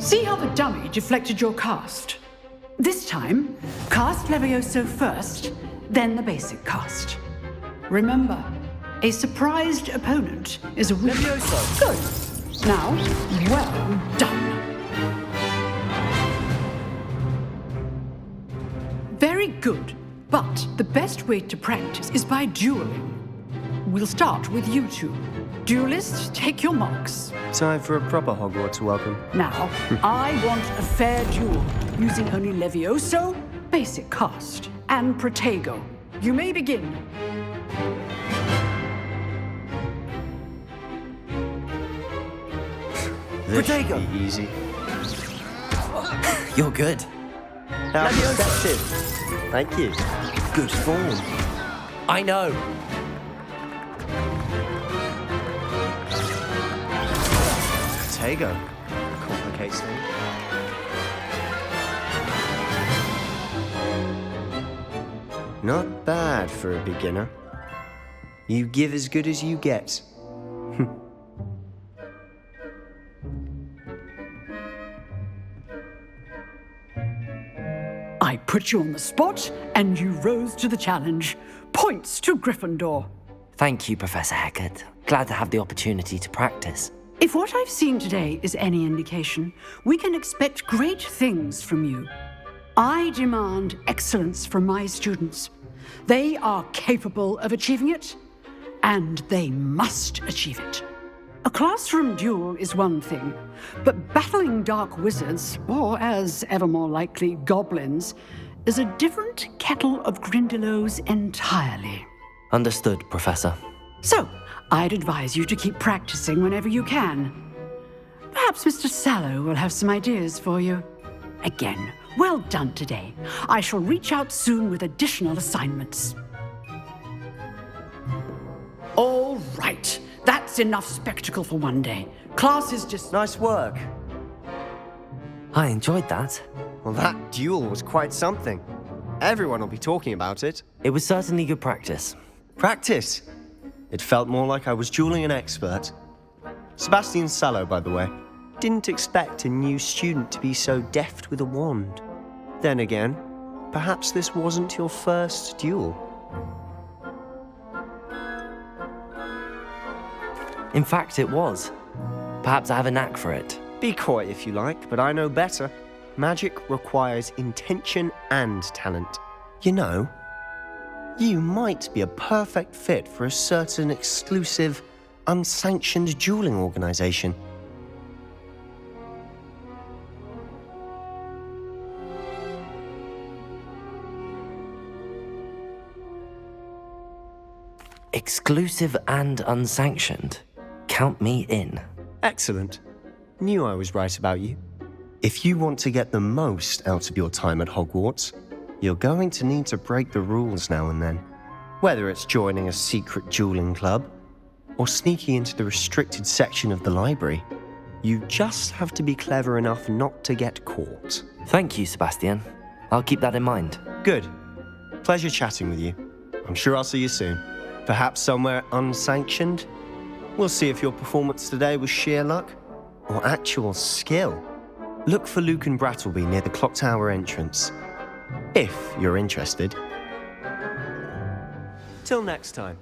See how the dummy deflected your cast? This time, cast Levioso first, then the basic cast. Remember, a surprised opponent is a weak... Levioso! Good. Now, well done. Very good, but the best way to practice is by dueling. We'll start with you two. Duelists, take your marks. Time for a proper Hogwarts welcome. Now, I want a fair duel, using only Levioso, basic cast, and Protego. You may begin. This should Protego! be easy. You're good. How perceptive. Thank you. Good form. I know. Protego. Complicates things. Not bad for a beginner. You give as good as you get. I put you on the spot, and you rose to the challenge. Points to Gryffindor. Thank you, Professor Hecat. Glad to have the opportunity to practice. If what I've seen today is any indication, we can expect great things from you. I demand excellence from my students. They are capable of achieving it, and they must achieve it. A classroom duel is one thing, but battling dark wizards, or as ever more likely, goblins, is a different kettle of Grindylows entirely. Understood, Professor. So, I'd advise you to keep practicing whenever you can. Perhaps Mr. Sallow will have some ideas for you. Again, well done today. I shall reach out soon with additional assignments. All right. That's enough spectacle for one day. Class is just... Nice work. I enjoyed that. Well, that duel was quite something. Everyone will be talking about it. It was certainly good practice. Practice? It felt more like I was dueling an expert. Sebastian Sallow, by the way. Didn't expect a new student to be so deft with a wand. Then again, perhaps this wasn't your first duel. In fact, it was. Perhaps I have a knack for it. Be coy if you like, but I know better. Magic requires intention and talent. You know, you might be a perfect fit for a certain exclusive, unsanctioned dueling organization. Exclusive and unsanctioned. Count me in. Excellent. Knew I was right about you. If you want to get the most out of your time at Hogwarts, you're going to need to break the rules now and then. Whether it's joining a secret dueling club or sneaking into the restricted section of the library, you just have to be clever enough not to get caught. Thank you, Sebastian. I'll keep that in mind. Good. Pleasure chatting with you. I'm sure I'll see you soon. Perhaps somewhere unsanctioned? We'll see if your performance today was sheer luck or actual skill. Look for Luke and Brattleby near the clock tower entrance, if you're interested. Till next time.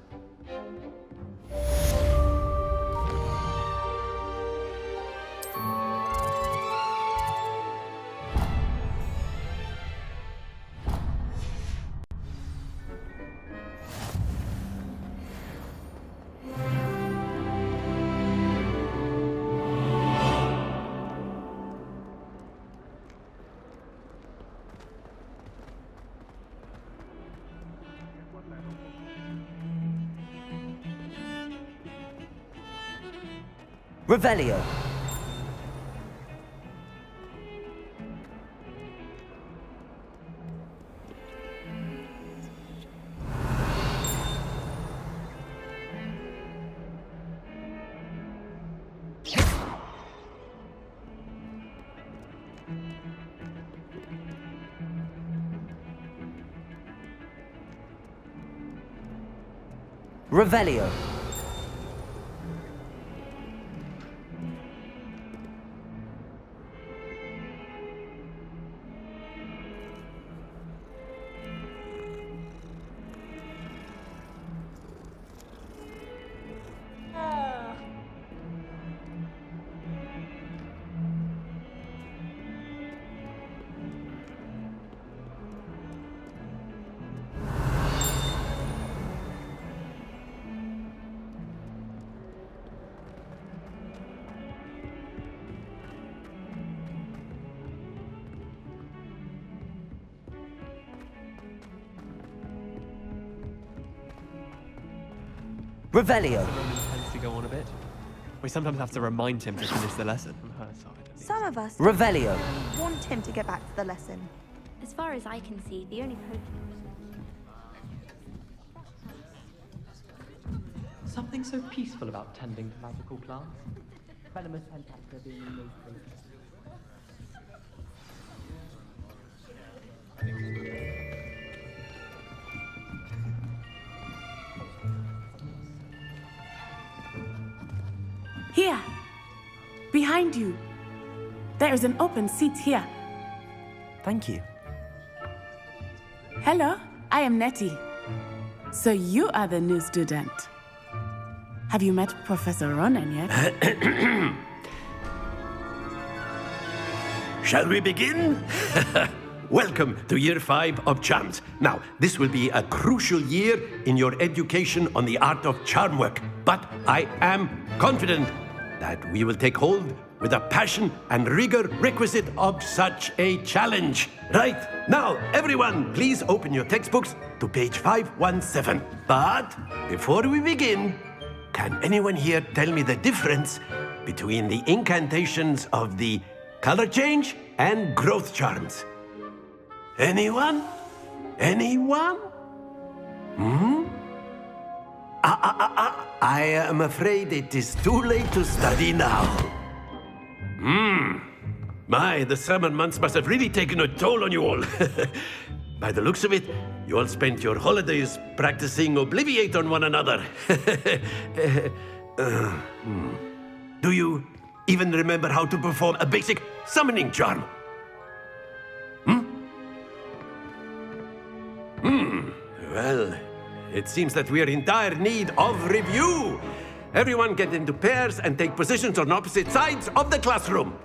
Revelio. Revelio. Revelio. Tends to go on a bit. We sometimes have to remind him to finish the lesson. Some of us Revelio. want him to get back to the lesson. As far as I can see, the only Something so peaceful about tending to magical plants. Venomous Pentacta being in those Here, behind you. There is an open seat here. Thank you. Hello, I am Nettie. So you are the new student. Have you met Professor Ronan yet? Shall we begin? Welcome to Year 5 of Charms. Now, this will be a crucial year in your education on the art of charm work, but I am confident that we will take hold with the passion and rigor requisite of such a challenge. Right, now, everyone, please open your textbooks to page 517. But before we begin, can anyone here tell me the difference between the incantations of the color change and growth charms? Anyone? Anyone? I am afraid it is too late to study now. My, the summer months must have really taken a toll on you all. By the looks of it, you all spent your holidays practicing Obliviate on one another. Do you even remember how to perform a basic summoning charm? Well, it seems that we are in dire need of review. Everyone get into pairs and take positions on opposite sides of the classroom.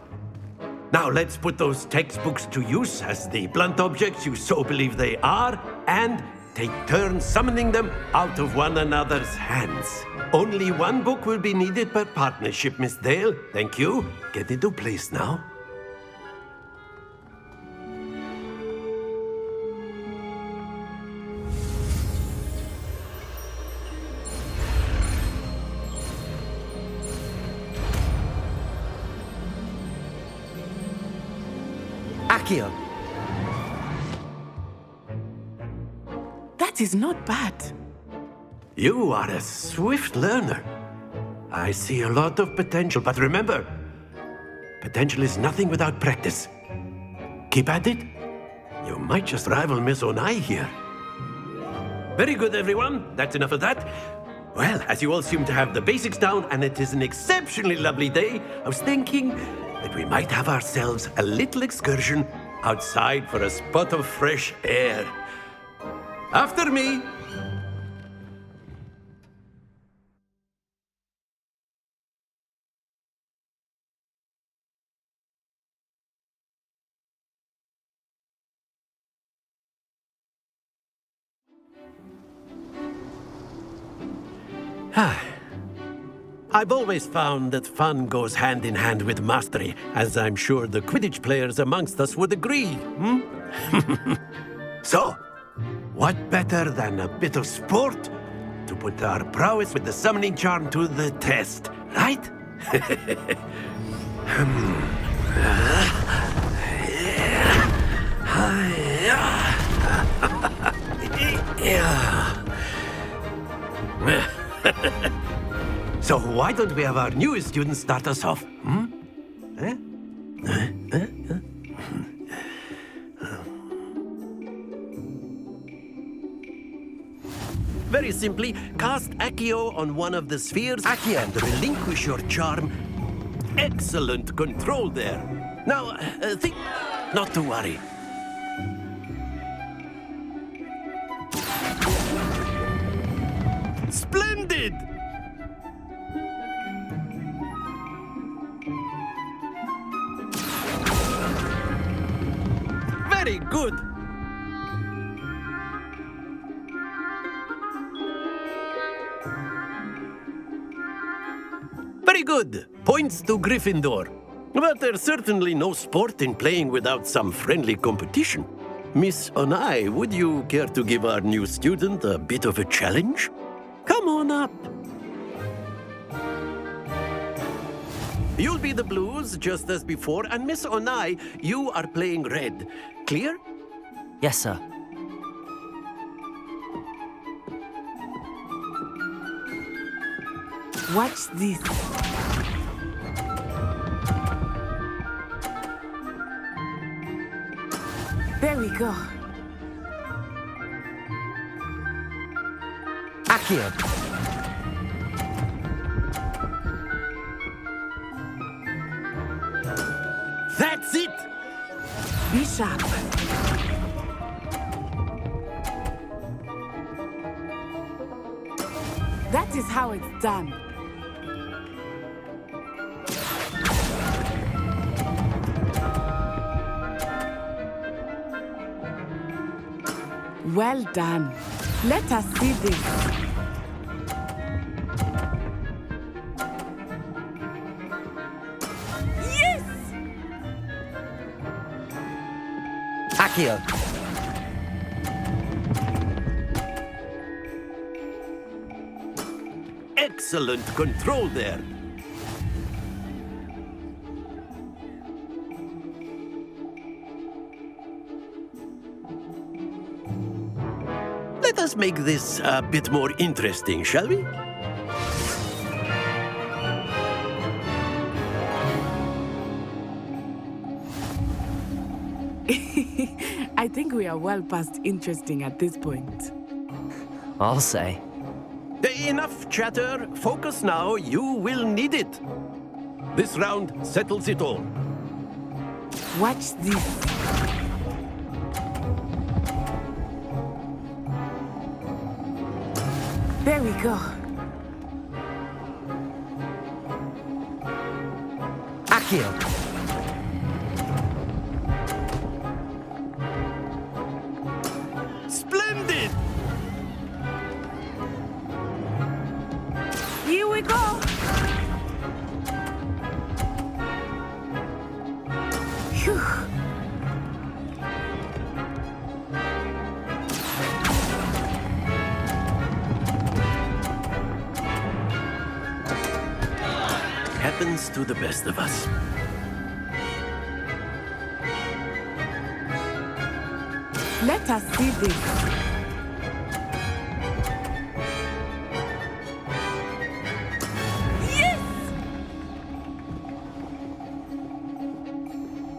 Now let's put those textbooks to use as the blunt objects you so believe they are, and take turns summoning them out of one another's hands. Only one book will be needed per partnership, Miss Dale. Thank you. Get into place now. Accio! That is not bad. You are a swift learner. I see a lot of potential, but remember, potential is nothing without practice. Keep at it. You might just rival Miss Onai here. Very good, everyone. That's enough of that. Well, as you all seem to have the basics down, and it is an exceptionally lovely day, I was thinking that we might have ourselves a little excursion outside for a spot of fresh air. After me. I've always found that fun goes hand in hand with mastery, as I'm sure the Quidditch players amongst us would agree. So, what better than a bit of sport to put our prowess with the summoning charm to the test, right? So why don't we have our newest student start us off? Very simply, cast Accio on one of the spheres and relinquish your charm. Excellent control there. Now, think... Not to worry. Splendid! Very good. Very good. Points to Gryffindor. But there's certainly no sport in playing without some friendly competition. Miss Onai, would you care to give our new student a bit of a challenge? Come on up. You'll be the blues, just as before, and Miss Onai, you are playing red. Clear? Yes, sir. Watch this. There we go. Accio! That's it! Be sharp. That is how it's done. Well done. Let us see this. Yes! Accio! Excellent control there. Let us make this a bit more interesting, shall we? I think we are well past interesting at this point. I'll say. Enough chatter. Focus now. You will need it. This round settles it all. Watch this. There we go. Accio! Splendid! Here we go. Phew. Happens to the best of us. Let us see this. Yes!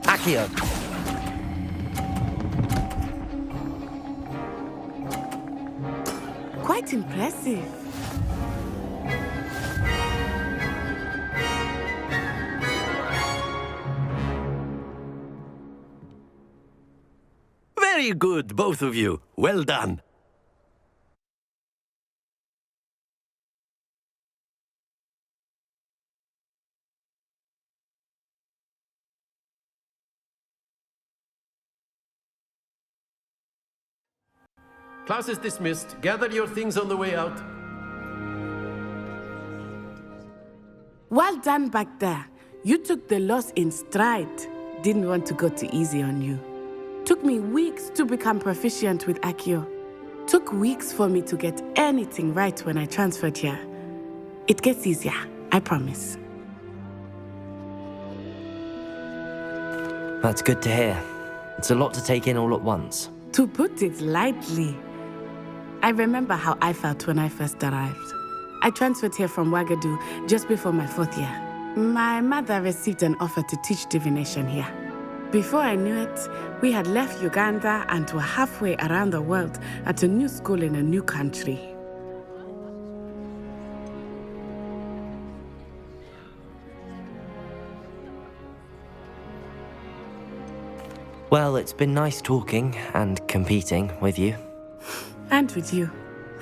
Accio! Quite impressive. Very good, both of you. Well done. Class is dismissed. Gather your things on the way out. Well done back there. You took the loss in stride. Didn't want to go too easy on you. Took me weeks to become proficient with Accio. Took weeks for me to get anything right when I transferred here. It gets easier, I promise. That's good to hear. It's a lot to take in all at once. To put it lightly, I remember how I felt when I first arrived. I transferred here from Ouagadougou just before my 4th year. My mother received an offer to teach divination here. Before I knew it, we had left Uganda and were halfway around the world at a new school in a new country. Well, it's been nice talking and competing with you. And with you.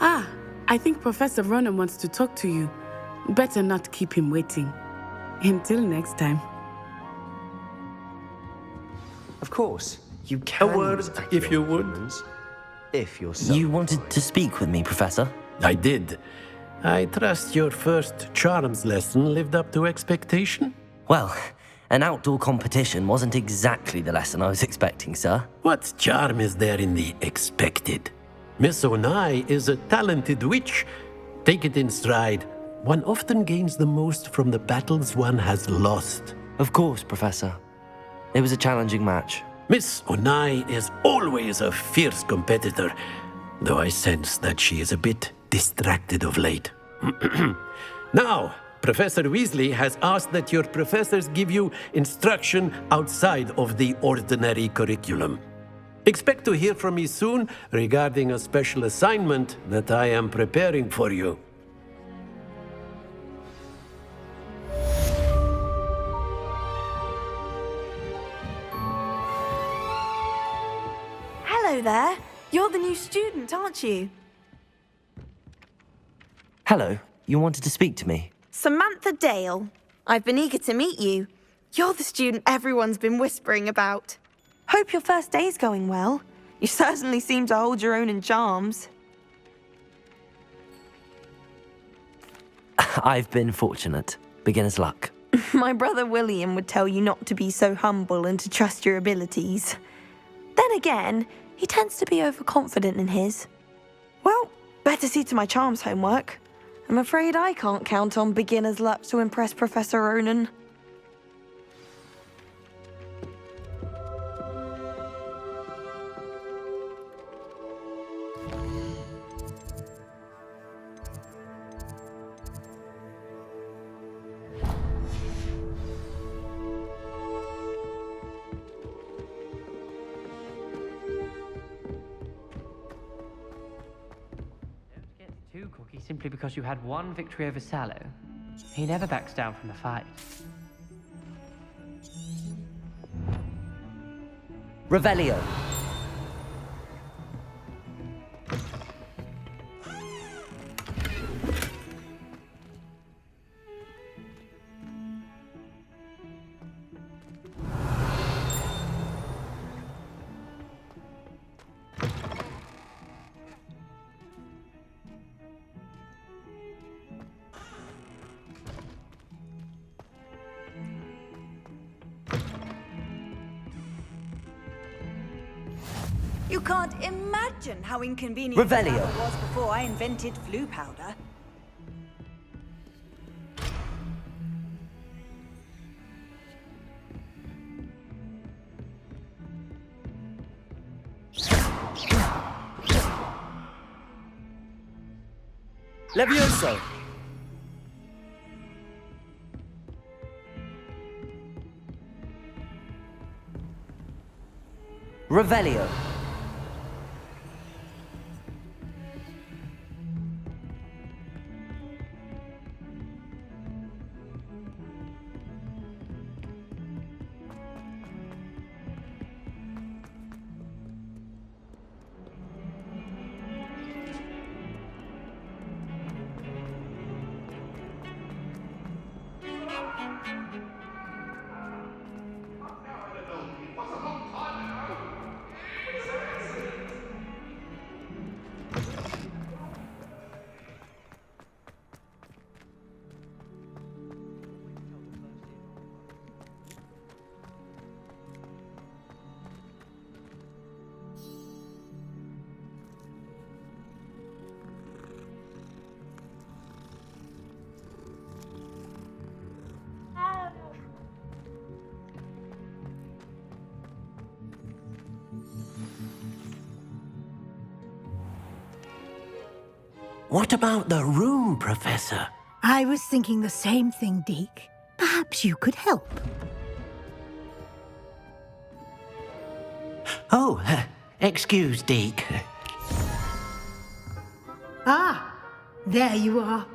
Ah, I think Professor Ronan wants to talk to you. Better not keep him waiting. Until next time. Of course, you can. A word, if you would. If you're so You wanted to speak with me, Professor? I did. I trust your first charms lesson lived up to expectation? Well, an outdoor competition wasn't exactly the lesson I was expecting, sir. What charm is there in the expected? Miss Onai is a talented witch. Take it in stride. One often gains the most from the battles one has lost. Of course, Professor. It was a challenging match. Miss Onai is always a fierce competitor, though I sense that she is a bit distracted of late. Now, Professor Weasley has asked that your professors give you instruction outside of the ordinary curriculum. Expect to hear from me soon regarding a special assignment that I am preparing for you. Hello there. You're the new student, aren't you? Hello, you wanted to speak to me? Samantha Dale. I've been eager to meet you. You're the student everyone's been whispering about. Hope your first day's going well. You certainly seem to hold your own in charms. I've been fortunate. Beginner's luck. My brother William would tell you not to be so humble and to trust your abilities. Then again, he tends to be overconfident in his. Well, better see to my charms homework. I'm afraid I can't count on beginner's luck to impress Professor Ronan. Two, Cookie, simply because you had one victory over Sallow. He never backs down from a fight. Revelio. You can't imagine how inconvenient Revelio. that was before I invented flu powder. Levioso! Revelio. What about the room, Professor? I was thinking the same thing, Deke. Perhaps you could help. Oh, excuse, Deke. Ah, there you are.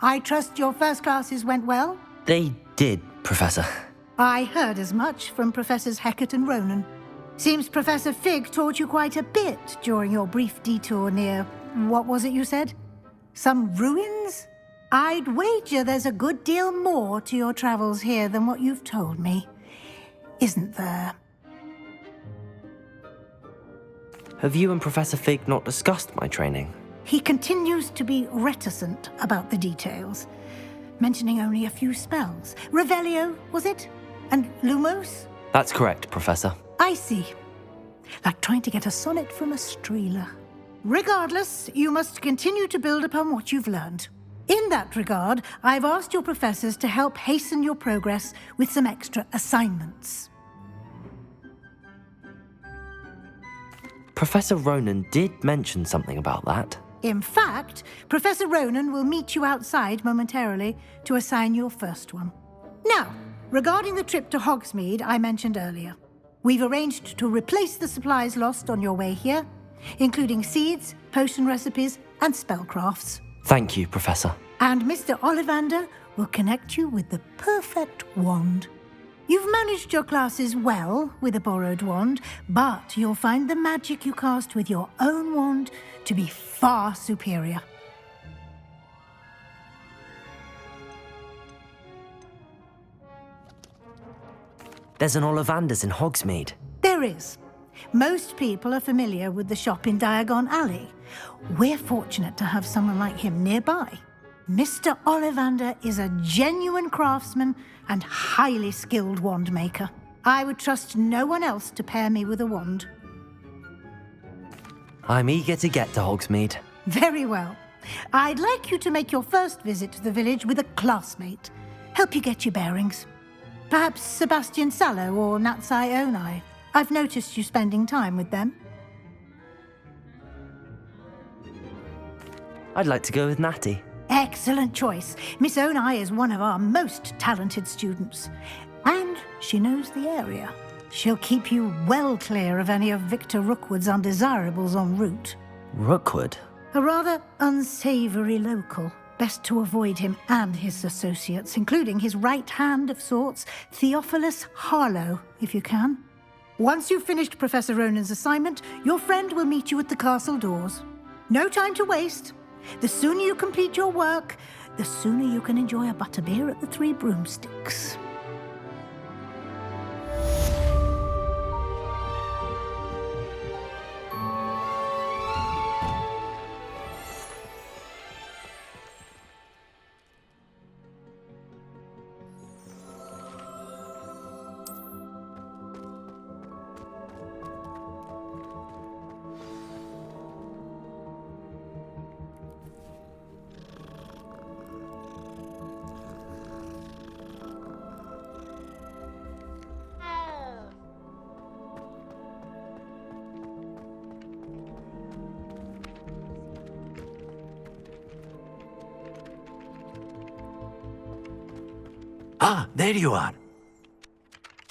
I trust your first classes went well? They did, Professor. I heard as much from Professors Hecat and Ronan. Seems Professor Fig taught you quite a bit during your brief detour near... what was it you said? Some ruins? I'd wager there's a good deal more to your travels here than what you've told me. Isn't there? Have you and Professor Fig not discussed my training? He continues to be reticent about the details, mentioning only a few spells. Revelio, was it? And Lumos? That's correct, Professor. I see. Like trying to get a sonnet from a streeler. Regardless, you must continue to build upon what you've learned. In that regard, I've asked your professors to help hasten your progress with some extra assignments. Professor Ronan did mention something about that. In fact, Professor Ronan will meet you outside momentarily to assign your first one. Now, regarding the trip to Hogsmeade I mentioned earlier, we've arranged to replace the supplies lost on your way here, including seeds, potion recipes, and spellcrafts. Thank you, Professor. And Mr. Ollivander will connect you with the perfect wand. You've managed your classes well with a borrowed wand, but you'll find the magic you cast with your own wand to be far superior. There's an Ollivander's in Hogsmeade. There is. Most people are familiar with the shop in Diagon Alley. We're fortunate to have someone like him nearby. Mr. Ollivander is a genuine craftsman and highly skilled wand maker. I would trust no one else to pair me with a wand. I'm eager to get to Hogsmeade. Very well. I'd like you to make your first visit to the village with a classmate. Help you get your bearings. Perhaps Sebastian Sallow or Natsai Onai. I've noticed you spending time with them. I'd like to go with Natty. Excellent choice. Miss Onai is one of our most talented students. And she knows the area. She'll keep you well clear of any of Victor Rookwood's undesirables en route. Rookwood? A rather unsavoury local. Best to avoid him and his associates, including his right hand of sorts, Theophilus Harlow, if you can. Once you've finished Professor Ronan's assignment, your friend will meet you at the castle doors. No time to waste. The sooner you complete your work, the sooner you can enjoy a butterbeer at the Three Broomsticks. Ah, there you are.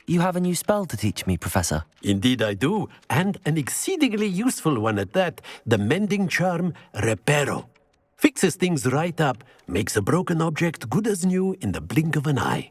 You have a new spell to teach me, Professor. Indeed I do, and an exceedingly useful one at that. The mending charm, Reparo. Fixes things right up, makes a broken object good as new in the blink of an eye.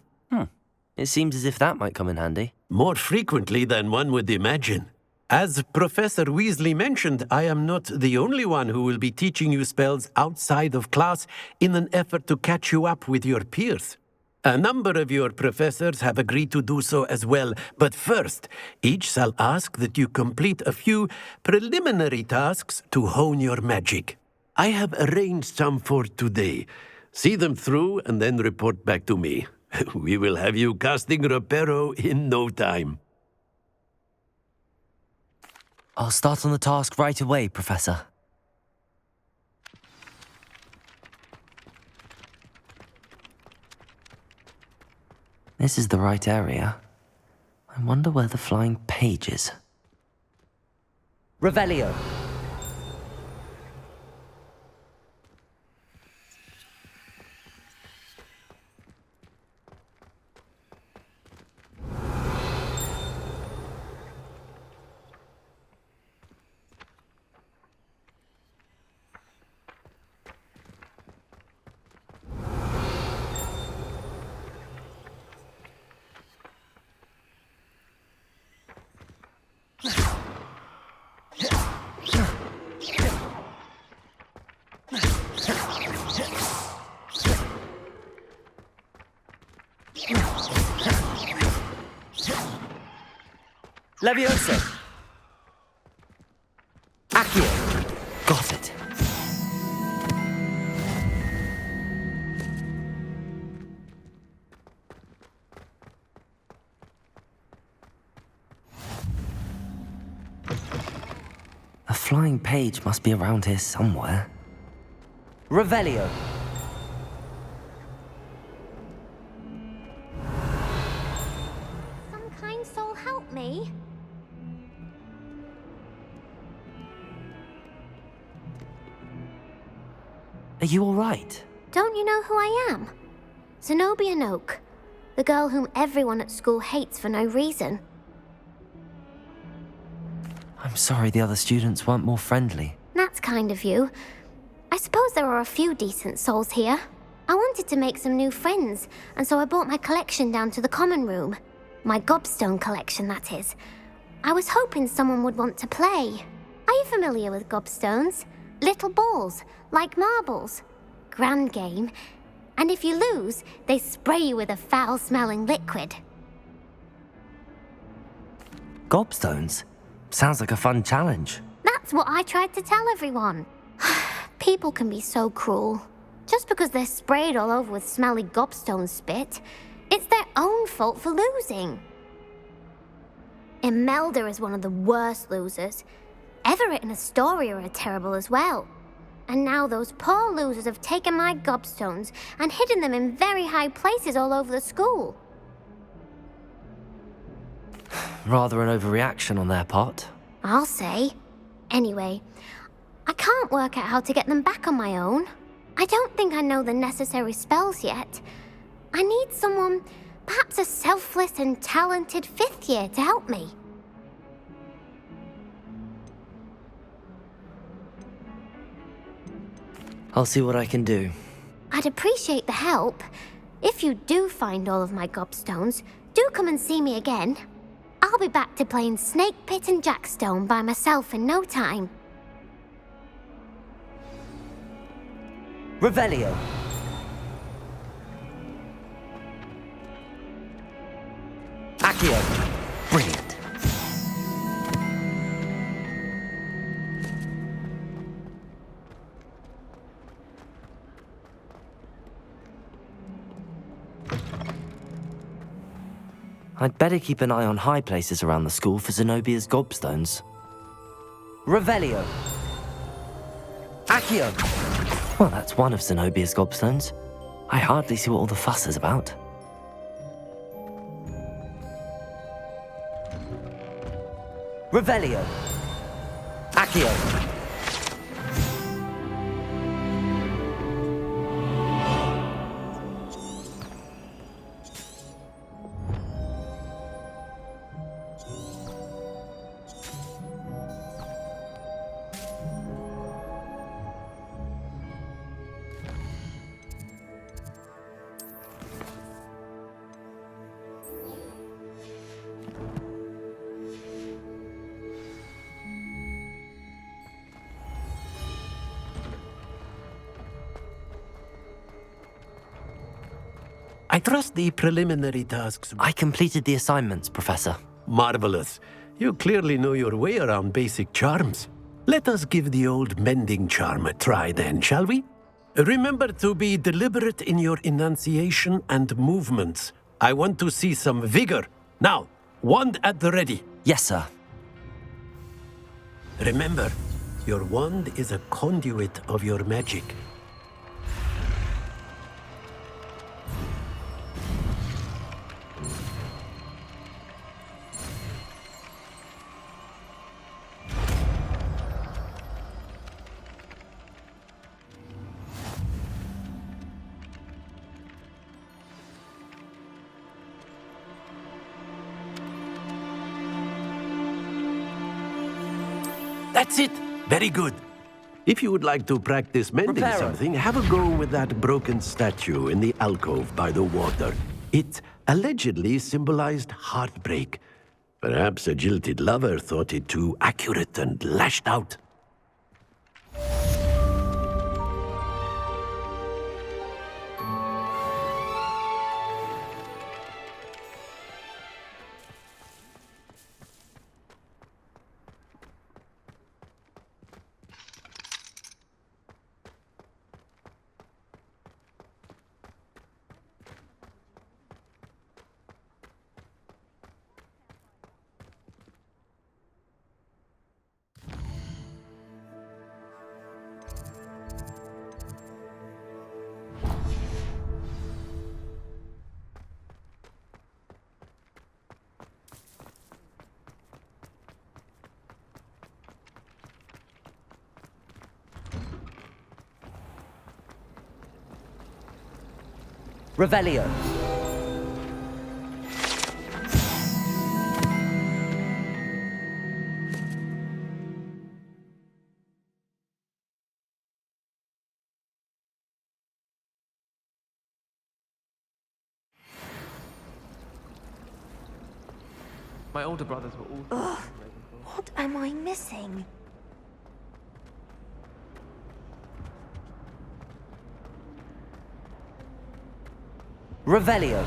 It seems as if that might come in handy. More frequently than one would imagine. As Professor Weasley mentioned, I am not the only one who will be teaching you spells outside of class in an effort to catch you up with your peers. A number of your professors have agreed to do so as well, but first, each shall ask that you complete a few preliminary tasks to hone your magic. I have arranged some for today. See them through and then report back to me. We will have you casting Reparo in no time. I'll start on the task right away, Professor. This is the right area. I wonder where the flying page is. Revelio! Leviosa! Accio! Got it. The flying page must be around here somewhere. Revelio! Some kind soul help me. Are you all right? Don't you know who I am? Zenobia Noak, the girl whom everyone at school hates for no reason. I'm sorry the other students weren't more friendly. That's kind of you. I suppose there are a few decent souls here. I wanted to make some new friends, and so I brought my collection down to the common room. My gobstone collection, that is. I was hoping someone would want to play. Are you familiar with gobstones? Little balls, like marbles. Grand game. And if you lose, they spray you with a foul-smelling liquid. Gobstones? Sounds like a fun challenge. That's what I tried to tell everyone. People can be so cruel. Just because they're sprayed all over with smelly gobstone spit, it's their own fault for losing. Imelda is one of the worst losers. Everett and Astoria are terrible as well. And now those poor losers have taken my gobstones and hidden them in very high places all over the school. Rather an overreaction on their part. I'll say. Anyway, I can't work out how to get them back on my own. I don't think I know the necessary spells yet. I need someone, perhaps a selfless and talented fifth year to help me. I'll see what I can do. I'd appreciate the help. If you do find all of my gobstones, do come and see me again. I'll be back to playing Snake Pit and Jackstone by myself in no time. Revelio! Accio! Brilliant. I'd better keep an eye on high places around the school for Zenobia's gobstones. Revelio! Accio! Well, that's one of Zenobia's gobstones. I hardly see what all the fuss is about. Revelio! Accio! trust the preliminary tasks. I completed the assignments, Professor. Marvelous. You clearly know your way around basic charms. Let us give the old mending charm a try then, shall we? Remember to be deliberate in your enunciation and movements. I want to see some vigor. Now, wand at the ready. Yes, sir. Remember, your wand is a conduit of your magic. That's it. Very good. If you would like to practice mending something, have a go with that broken statue in the alcove by the water. It allegedly symbolized heartbreak. Perhaps a jilted lover thought it too accurate and lashed out. Revelio. My older brothers were all... Ugh, what am I missing? Revelio.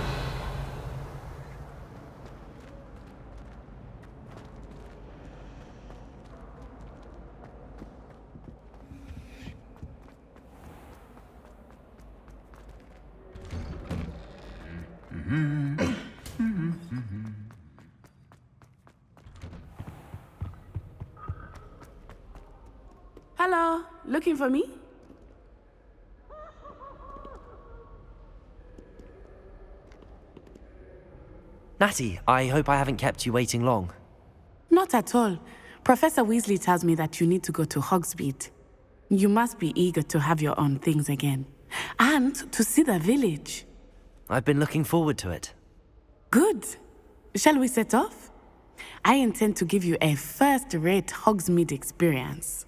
Hello, looking for me? Natty, I hope I haven't kept you waiting long. Not at all. Professor Weasley tells me that you need to go to Hogsmeade. You must be eager to have your own things again. And to see the village. I've been looking forward to it. Good. Shall we set off? I intend to give you a first-rate Hogsmeade experience.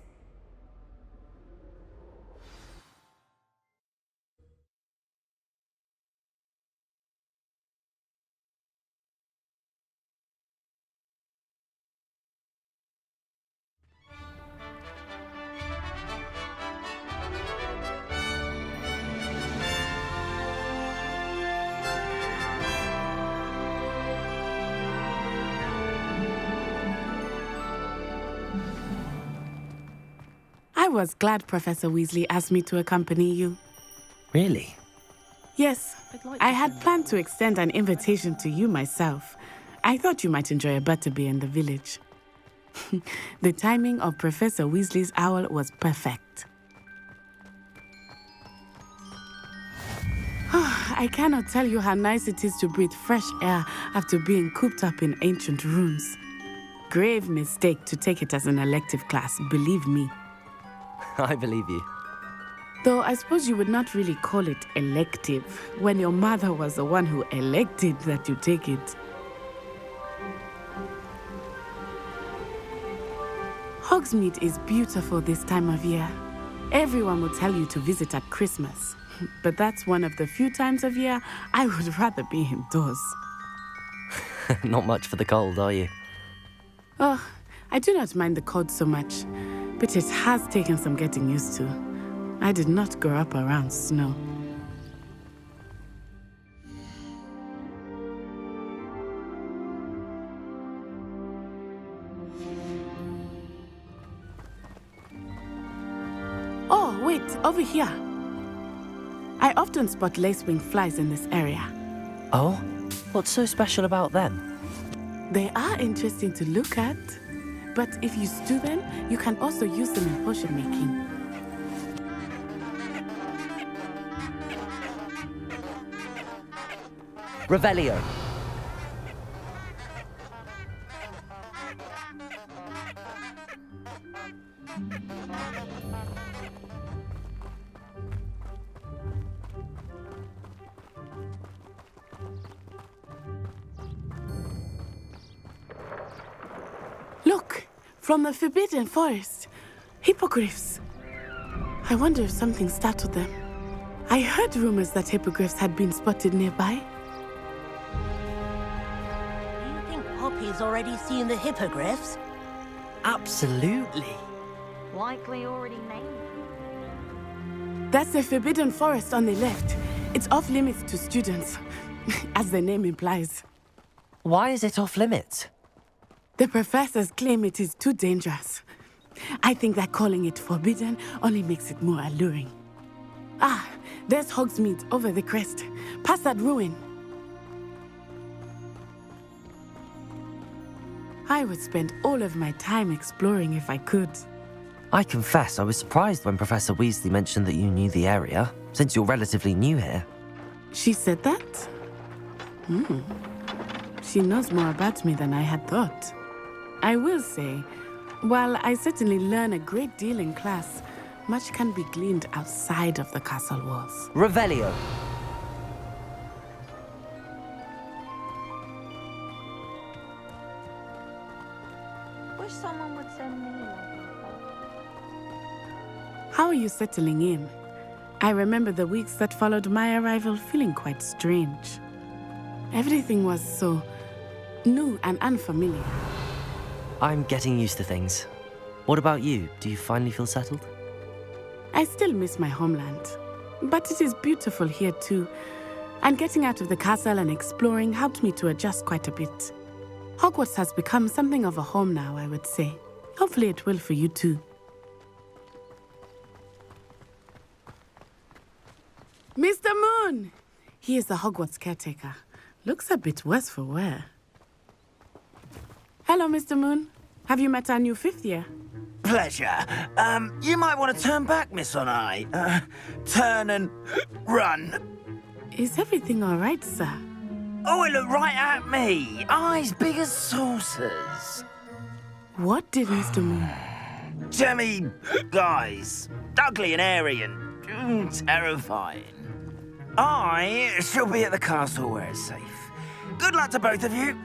I was glad Professor Weasley asked me to accompany you. Really? Yes, I had planned to extend an invitation to you myself. I thought you might enjoy a butterbeer in the village. The timing of Professor Weasley's owl was perfect. I cannot tell you how nice it is to breathe fresh air after being cooped up in ancient rooms. Grave mistake to take it as an elective class, believe me. I believe you. Though I suppose you would not really call it elective when your mother was the one who elected that you take it. Hogsmeade is beautiful this time of year. Everyone will tell you to visit at Christmas, but that's one of the few times of year I would rather be indoors. Not much for the cold, are you? Oh, I do not mind the cold so much, but it has taken some getting used to. I did not grow up around snow. wait, over here. I often spot lacewing flies in this area. Oh? What's so special about them? They are interesting to look at, but if you stew them, you can also use them in potion making. Revelio. Look, from the Forbidden Forest. Hippogriffs. I wonder if something startled them. I heard rumors that hippogriffs had been spotted nearby. Do you think Poppy's already seen the hippogriffs? Absolutely. Likely already named. That's the Forbidden Forest on the left. It's off limits to students, as the name implies. Why is it off limits? The professors claim it is too dangerous. I think that calling it forbidden only makes it more alluring. Ah, there's Hogsmeade over the crest. Past that ruin. I would spend all of my time exploring if I could. I confess I was surprised when Professor Weasley mentioned that you knew the area, since you're relatively new here. She said that? She knows more about me than I had thought. I will say, while I certainly learn a great deal in class, much can be gleaned outside of the castle walls. Revelio. Wish someone would send me one. How are you settling in? I remember the weeks that followed my arrival feeling quite strange. Everything was so new and unfamiliar. I'm getting used to things. What about you? Do you finally feel settled? I still miss my homeland, but it is beautiful here too. And getting out of the castle and exploring helped me to adjust quite a bit. Hogwarts has become something of a home now, I would say. Hopefully it will for you too. Mr. Moon! He is the Hogwarts caretaker. Looks a bit worse for wear. Hello, Mr. Moon. Have you met our new fifth year? Pleasure. You might want to turn back, Miss Onai. Turn and run. Is everything all right, sir? Oh, it looked right at me. Eyes big as saucers. What did Mr. Moon? Jemmy guys. Ugly and airy and terrifying. I shall be at the castle where it's safe. Good luck to both of you.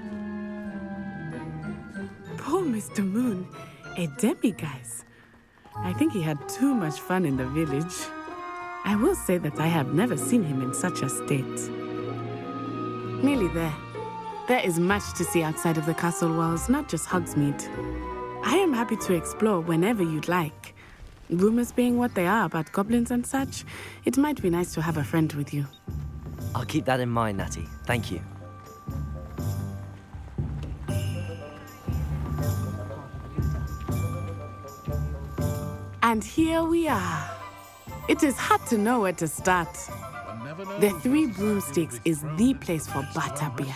Poor Mr. Moon, a demiguise. I think he had too much fun in the village. I will say that I have never seen him in such a state. Nearly there. There is much to see outside of the castle walls, not just Hogsmeade. I am happy to explore whenever you'd like. Rumors being what they are about goblins and such, it might be nice to have a friend with you. I'll keep that in mind, Natty. Thank you. And here we are. It is hard to know where to start. The Three Broomsticks is the place for butterbeer.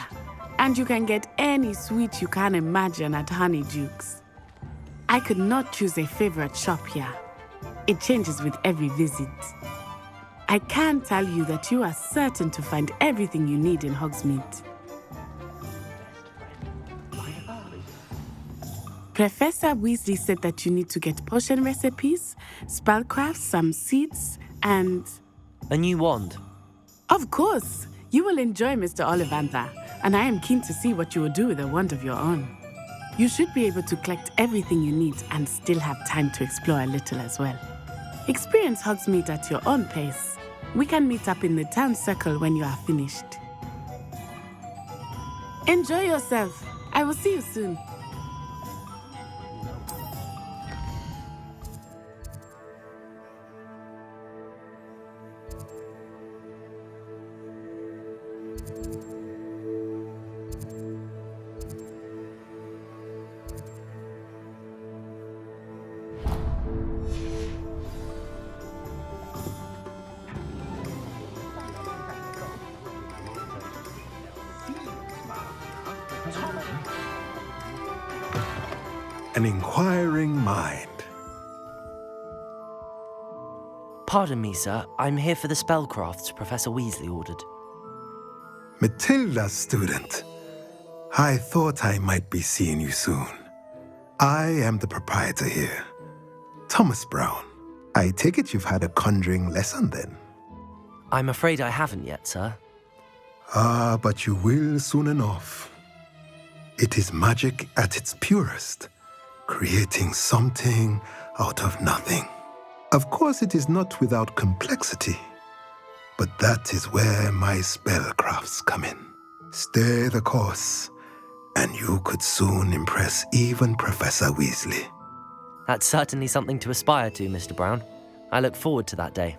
And you can get any sweet you can imagine at Honeydukes. I could not choose a favorite shop here. It changes with every visit. I can tell you that you are certain to find everything you need in Hogsmeade. Professor Weasley said that you need to get potion recipes, spellcrafts, some seeds, and... A new wand. Of course! You will enjoy Mr. Ollivandar, and I am keen to see what you will do with a wand of your own. You should be able to collect everything you need and still have time to explore a little as well. Experience Hogsmeade at your own pace. We can meet up in the town circle when you are finished. Enjoy yourself. I will see you soon. an inquiring mind. Pardon me, sir. I'm here for the spellcrafts Professor Weasley ordered. Matilda, student. I thought I might be seeing you soon. I am the proprietor here, Thomas Brown. I take it you've had a conjuring lesson then? I'm afraid I haven't yet, sir. Ah, but you will soon enough. It is magic at its purest, creating something out of nothing. Of course, it is not without complexity, but that is where my spellcrafts come in. Stay the course, and you could soon impress even Professor Weasley. That's certainly something to aspire to, Mr. Brown. I look forward to that day.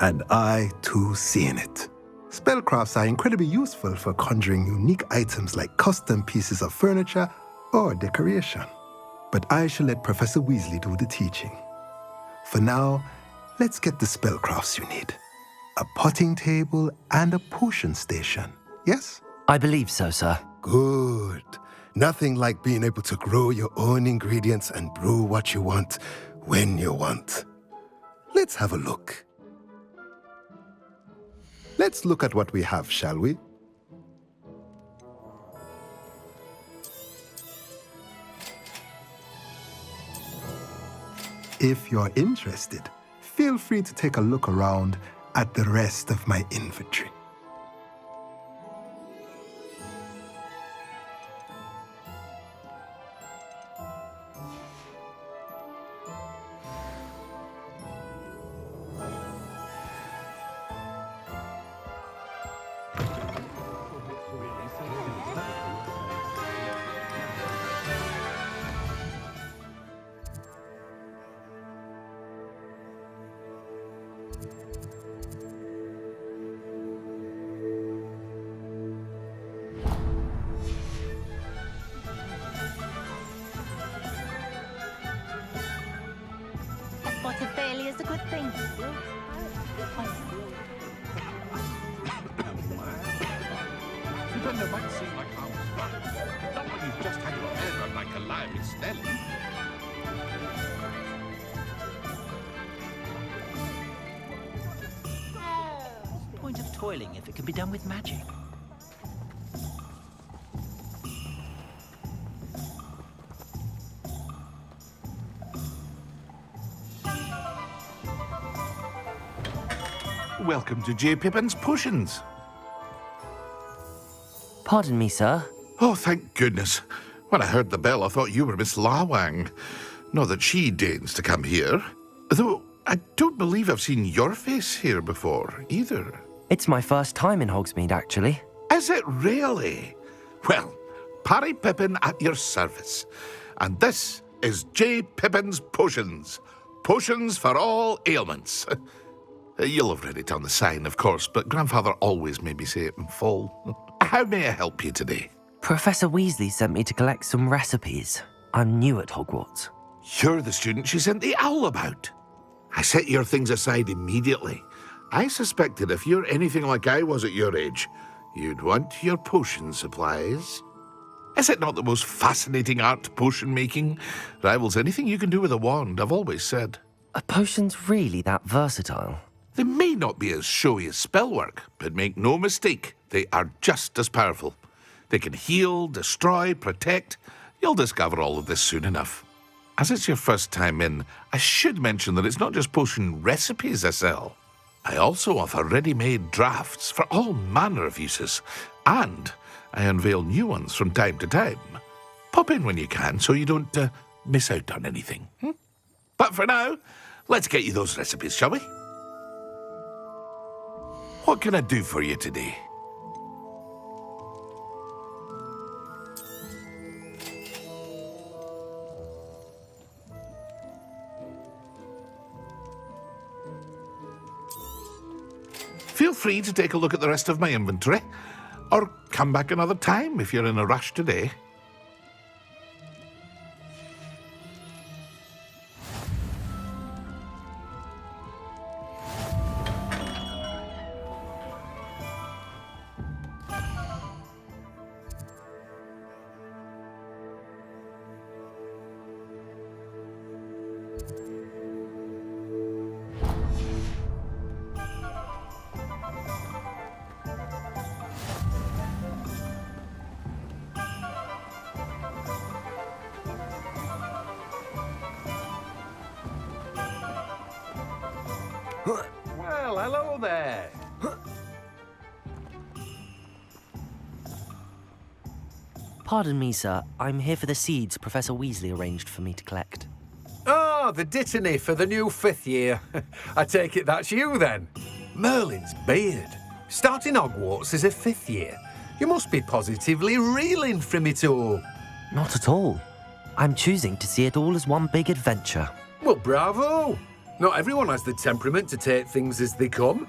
And I, too, see in it. Spellcrafts are incredibly useful for conjuring unique items like custom pieces of furniture or decoration. But I shall let Professor Weasley do the teaching. For now, let's get the spellcrafts you need. A potting table and a potion station, yes? I believe so, sir. Good. Nothing like being able to grow your own ingredients and brew what you want when you want. Let's have a look. Let's look at what we have, shall we? If you're interested, feel free to take a look around at the rest of my inventory. A spot of failure is a good thing. Pretender might seem like harmless fun, not when you've just had your hair done like a live Snelling. What's the point of toiling if it can be done with magic? Welcome to J. Pippin's Potions. Pardon me, sir. Oh, thank goodness. When I heard the bell, I thought you were Miss Lawang. Not that she deigns to come here. Though I don't believe I've seen your face here before, either. It's my first time in Hogsmeade, actually. Is it really? Well, Parry Pippin at your service. And this is J. Pippin's Potions. Potions for all ailments. You'll have read it on the sign, of course, but Grandfather always made me say it in full. How may I help you today? Professor Weasley sent me to collect some recipes. I'm new at Hogwarts. You're the student she sent the owl about. I set your things aside immediately. I suspected if you're anything like I was at your age, you'd want your potion supplies. Is it not the most fascinating art, potion making? Rivals anything you can do with a wand, I've always said. Are potions really that versatile? They may not be as showy as spellwork, but make no mistake, they are just as powerful. They can heal, destroy, protect. You'll discover all of this soon enough. As it's your first time in, I should mention that it's not just potion recipes I sell. I also offer ready-made drafts for all manner of uses, and I unveil new ones from time to time. Pop in when you can so you don't miss out on anything. But for now, let's get you those recipes, shall we? What can I do for you today? Feel free to take a look at the rest of my inventory, or come back another time if you're in a rush today. Well, hello there. Pardon me, sir. I'm here for the seeds Professor Weasley arranged for me to collect. Oh, the dittany for the new 5th year. I take it that's you, then. Merlin's beard. Starting Hogwarts as a 5th year. You must be positively reeling from it all. Not at all. I'm choosing to see it all as one big adventure. Well, bravo. Not everyone has the temperament to take things as they come.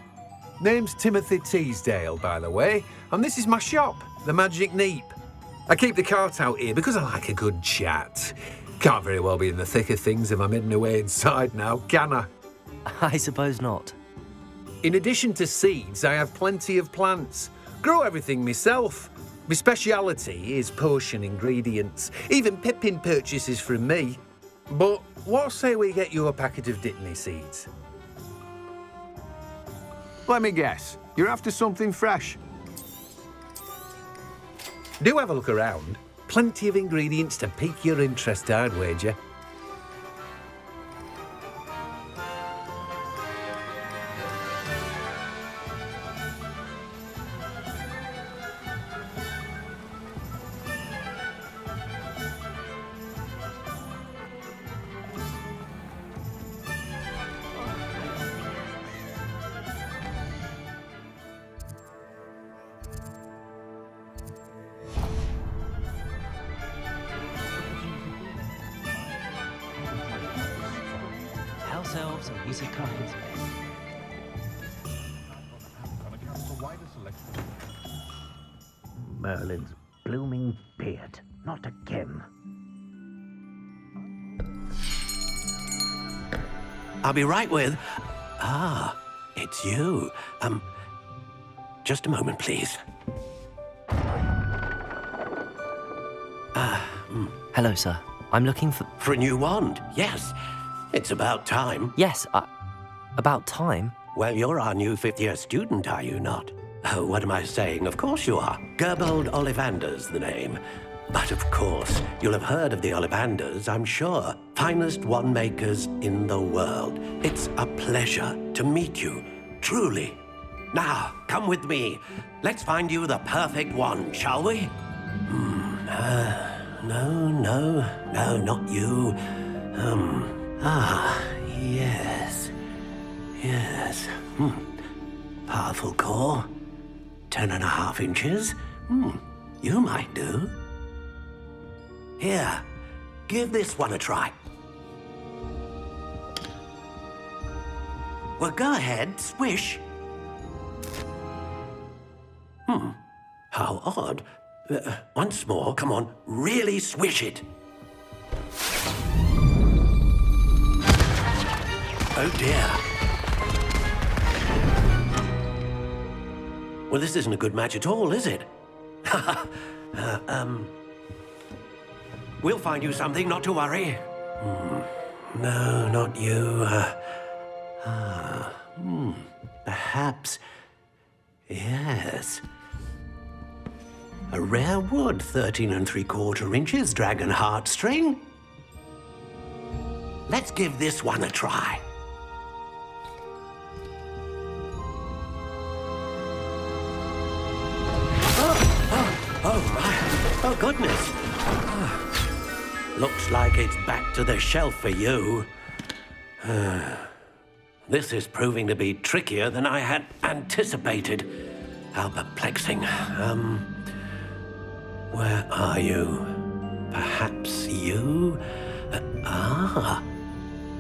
Name's Timothy Teasdale, by the way, and this is my shop, the Magic Neep. I keep the cart out here because I like a good chat. Can't very well be in the thick of things if I'm hidden away inside now, can I? I suppose not. In addition to seeds, I have plenty of plants. Grow everything myself. My speciality is potion ingredients. Even Pippin purchases from me. But what say we get you a packet of Dittany seeds? Let me guess. You're after something fresh. Do have a look around. Plenty of ingredients to pique your interest, I'd wager. House elves and wizard kinds. Merlin's blooming beard. Not again. I'll be right with... Ah, it's you. Just a moment, please. Hello, sir. I'm looking for... For a new wand, yes. It's about time. Yes, about time? Well, you're our new 5th-year student, are you not? Oh, what am I saying? Of course you are. Gerbold Ollivander's the name. But of course, you'll have heard of the Ollivanders, I'm sure. Finest wand makers in the world. It's a pleasure to meet you, truly. Now, come with me. Let's find you the perfect wand, shall we? No, not you. Yes. Powerful core. 10.5 inches. You might do. Here, give this one a try. Well, go ahead, swish. How odd. Once more, come on, really swish it. Oh dear. Well, this isn't a good match at all, is it? We'll find you something, not to worry. No, not you. Perhaps. Yes. A rare wood, 13 3/4 inches, dragon heartstring. Let's give this one a try. Oh my! Oh goodness! Looks like it's back to the shelf for you. This is proving to be trickier than I had anticipated. How perplexing. Where are you? Perhaps you?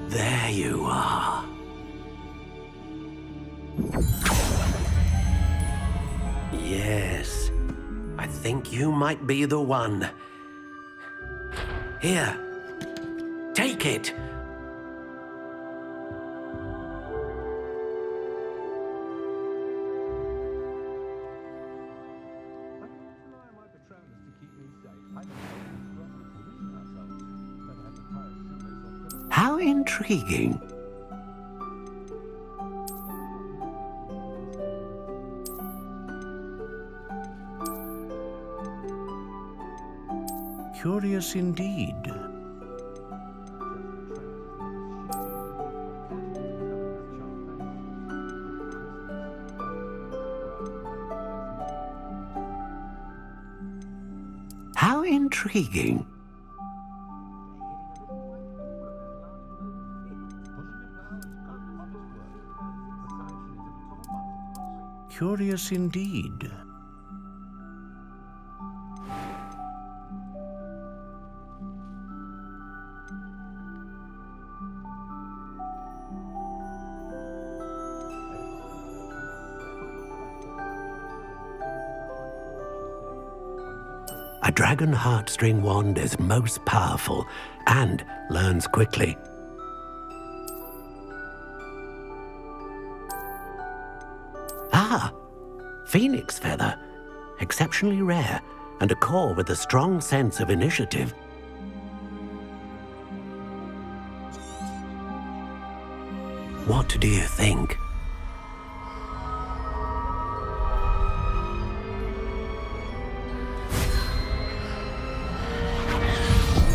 There you are. Yes, I think you might be the one. Here, take it. How intriguing. Curious indeed. Intriguing. Curious indeed. A dragon heartstring wand is most powerful and learns quickly. Ah, phoenix feather. Exceptionally rare, and a core with a strong sense of initiative. What do you think?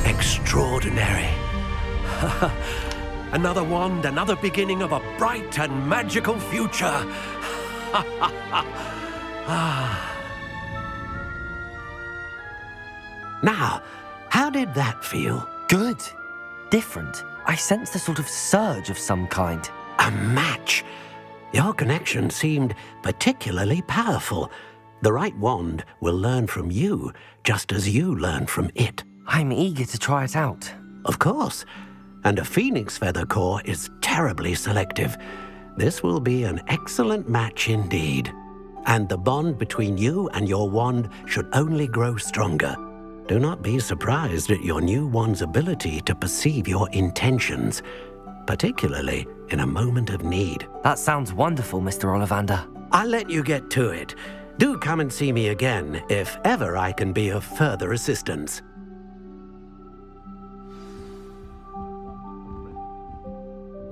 Extraordinary. Another wand, another beginning of a bright and magical future. Now, how did that feel? Good. Different. I sensed a sort of surge of some kind. A match. Your connection seemed particularly powerful. The right wand will learn from you, just as you learn from it. I'm eager to try it out. Of course. And a phoenix feather core is terribly selective. This will be an excellent match indeed. And the bond between you and your wand should only grow stronger. Do not be surprised at your new wand's ability to perceive your intentions, particularly in a moment of need. That sounds wonderful, Mr. Ollivander. I'll let you get to it. Do come and see me again if ever I can be of further assistance.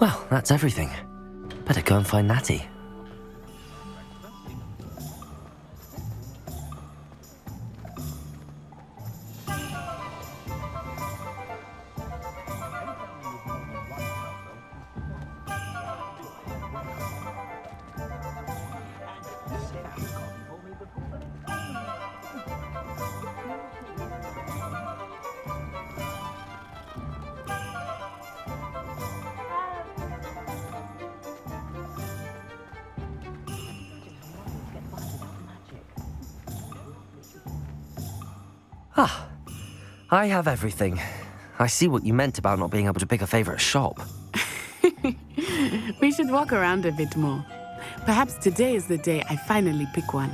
Well, that's everything. Better go and find Natty. Ah, I have everything. I see what you meant about not being able to pick a favorite shop. We should walk around a bit more. Perhaps today is the day I finally pick one.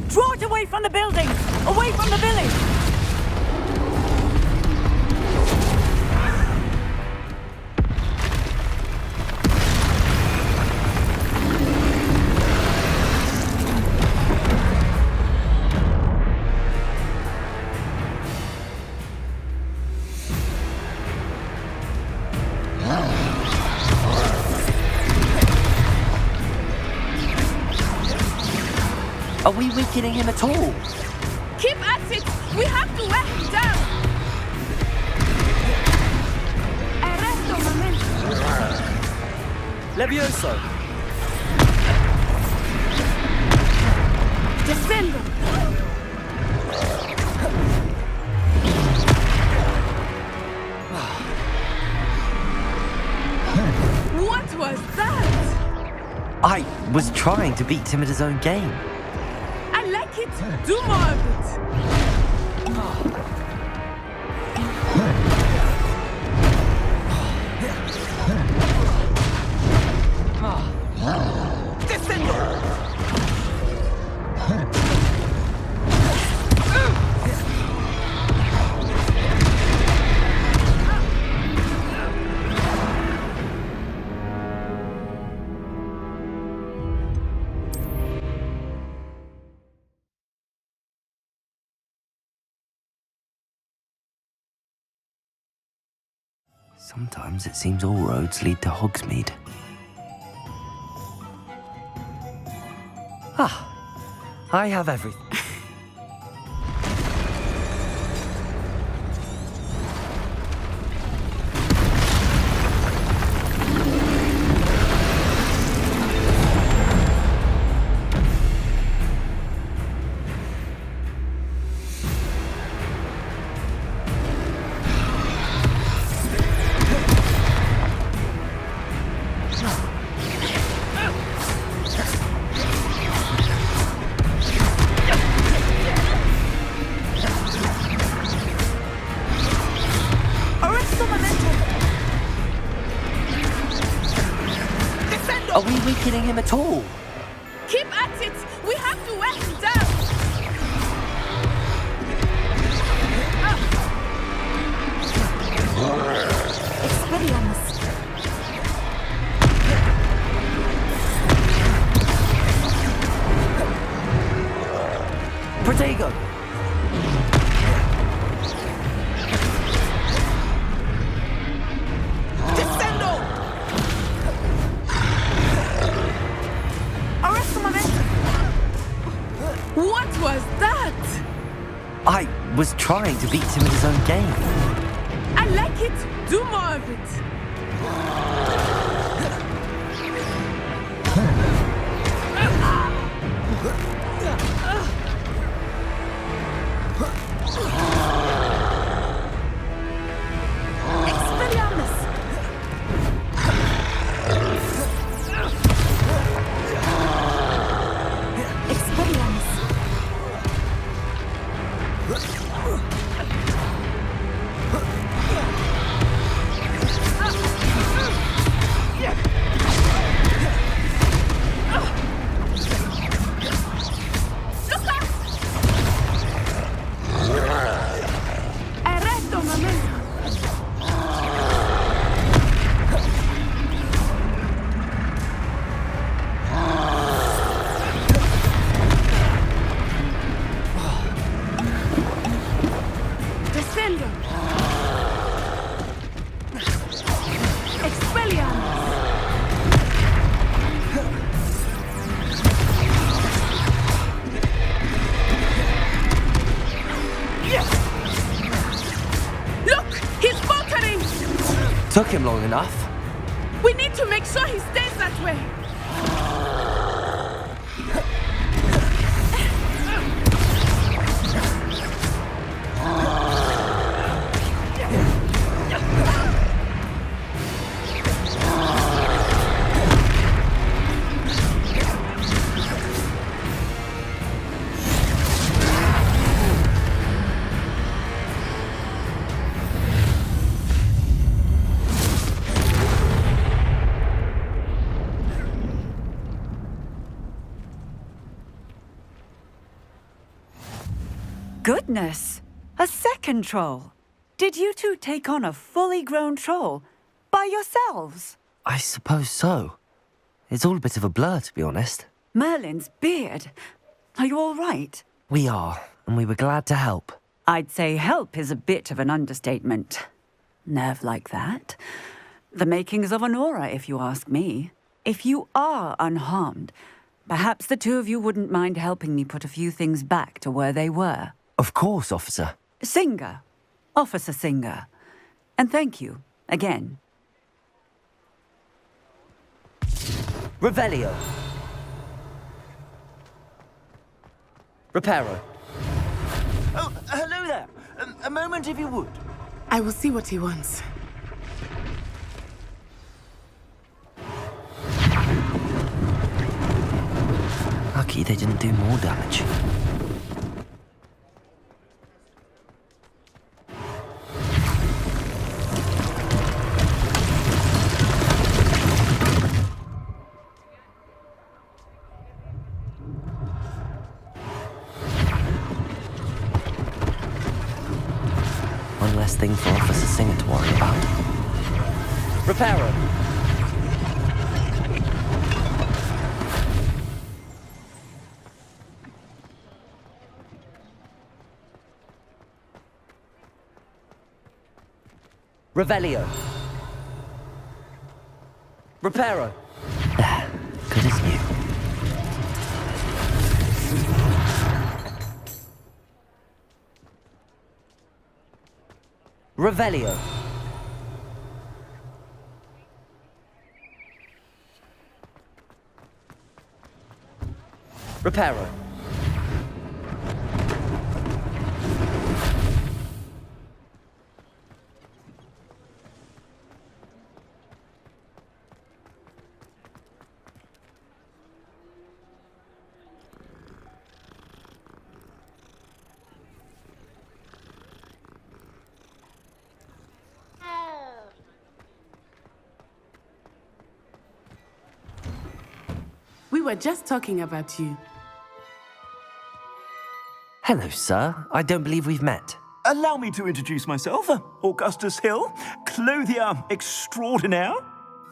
Draw it away from the buildings! Away from the village! Are we weakening him at all? Keep at it! We have to wear him down! Arresto momento! Levioso! Descendo! What was that? I was trying to beat him at his own game. I like it! Do more of it! Sometimes it seems all roads lead to Hogsmeade. I have everything. Are we weakening him at all? Keep at it! We have to wear him down! Expelliarmus. Protego! Descendo! Arresto momentum. What was that? I was trying to beat him at his own game. I like it. Do more of it. Expelliarmus. Expelliarmus. Arresto momento. Descendo. Expelliarmus. Look! He's faltering! Took him long enough. We need to make sure he stays that way. Goodness! A second troll. Did you two take on a fully grown troll by yourselves? I suppose so. It's all a bit of a blur, to be honest. Merlin's beard. Are you all right? We are, and we were glad to help. I'd say help is a bit of an understatement. Nerve like that. The makings of an aura, if you ask me. If you are unharmed, perhaps the two of you wouldn't mind helping me put a few things back to where they were. Of course, officer. Singer. Officer Singer. And thank you, again. Revelio. Reparo. Oh, hello there. A moment if you would. I will see what he wants. Lucky they didn't do more damage. One less thing for Officer Singer to worry about. Reparo. Revelio. Reparo. There. Good as new. Revelio. Reparo. We were just talking about you. Hello, sir. I don't believe we've met. Allow me to introduce myself, Augustus Hill, clothier extraordinaire.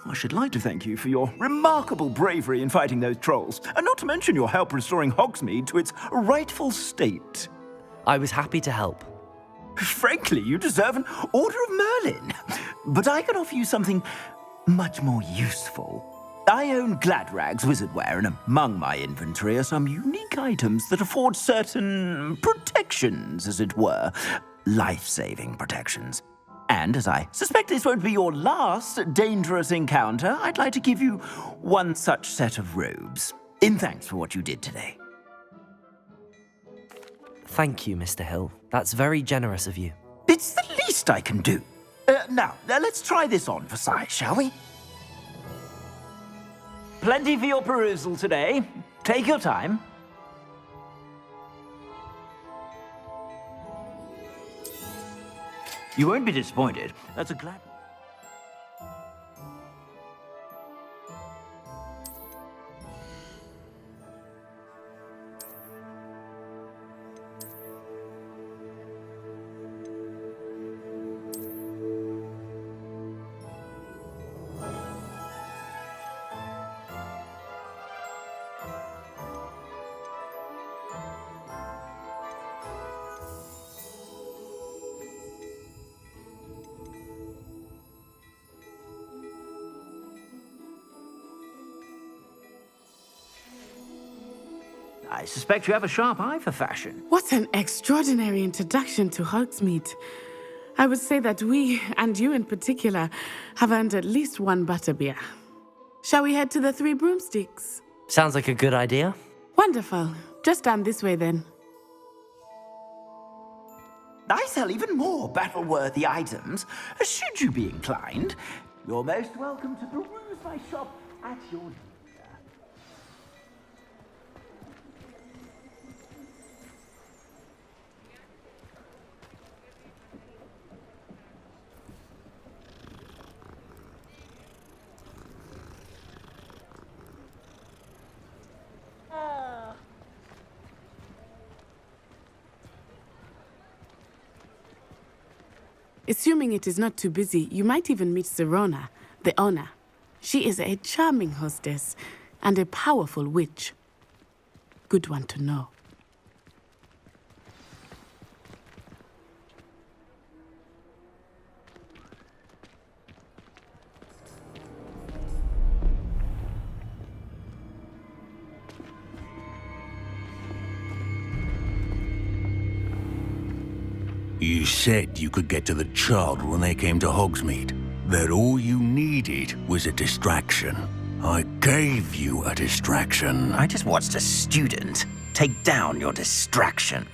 I should like to thank you for your remarkable bravery in fighting those trolls, and not to mention your help restoring Hogsmeade to its rightful state. I was happy to help. Frankly, you deserve an Order of Merlin. But I can offer you something much more useful. I own Gladrag's wizardware, and among my inventory are some unique items that afford certain protections, as it were. Life-saving protections. And as I suspect this won't be your last dangerous encounter, I'd like to give you one such set of robes, in thanks for what you did today. Thank you, Mr. Hill. That's very generous of you. It's the least I can do. Now, let's try this on for size, shall we? Plenty for your perusal today. Take your time. You won't be disappointed. That's a glad... I suspect you have a sharp eye for fashion. What an extraordinary introduction to Hogsmeade. I would say that we, and you in particular, have earned at least one butterbeer. Shall we head to the Three Broomsticks? Sounds like a good idea. Wonderful. Just down this way then. I sell even more battle-worthy items. Should you be inclined, you're most welcome to peruse my shop at your leisure. Assuming it is not too busy, you might even meet Serona, the owner. She is a charming hostess and a powerful witch. Good one to know. You said you could get to the child when they came to Hogsmeade. That all you needed was a distraction. I gave you a distraction. I just watched a student take down your distraction.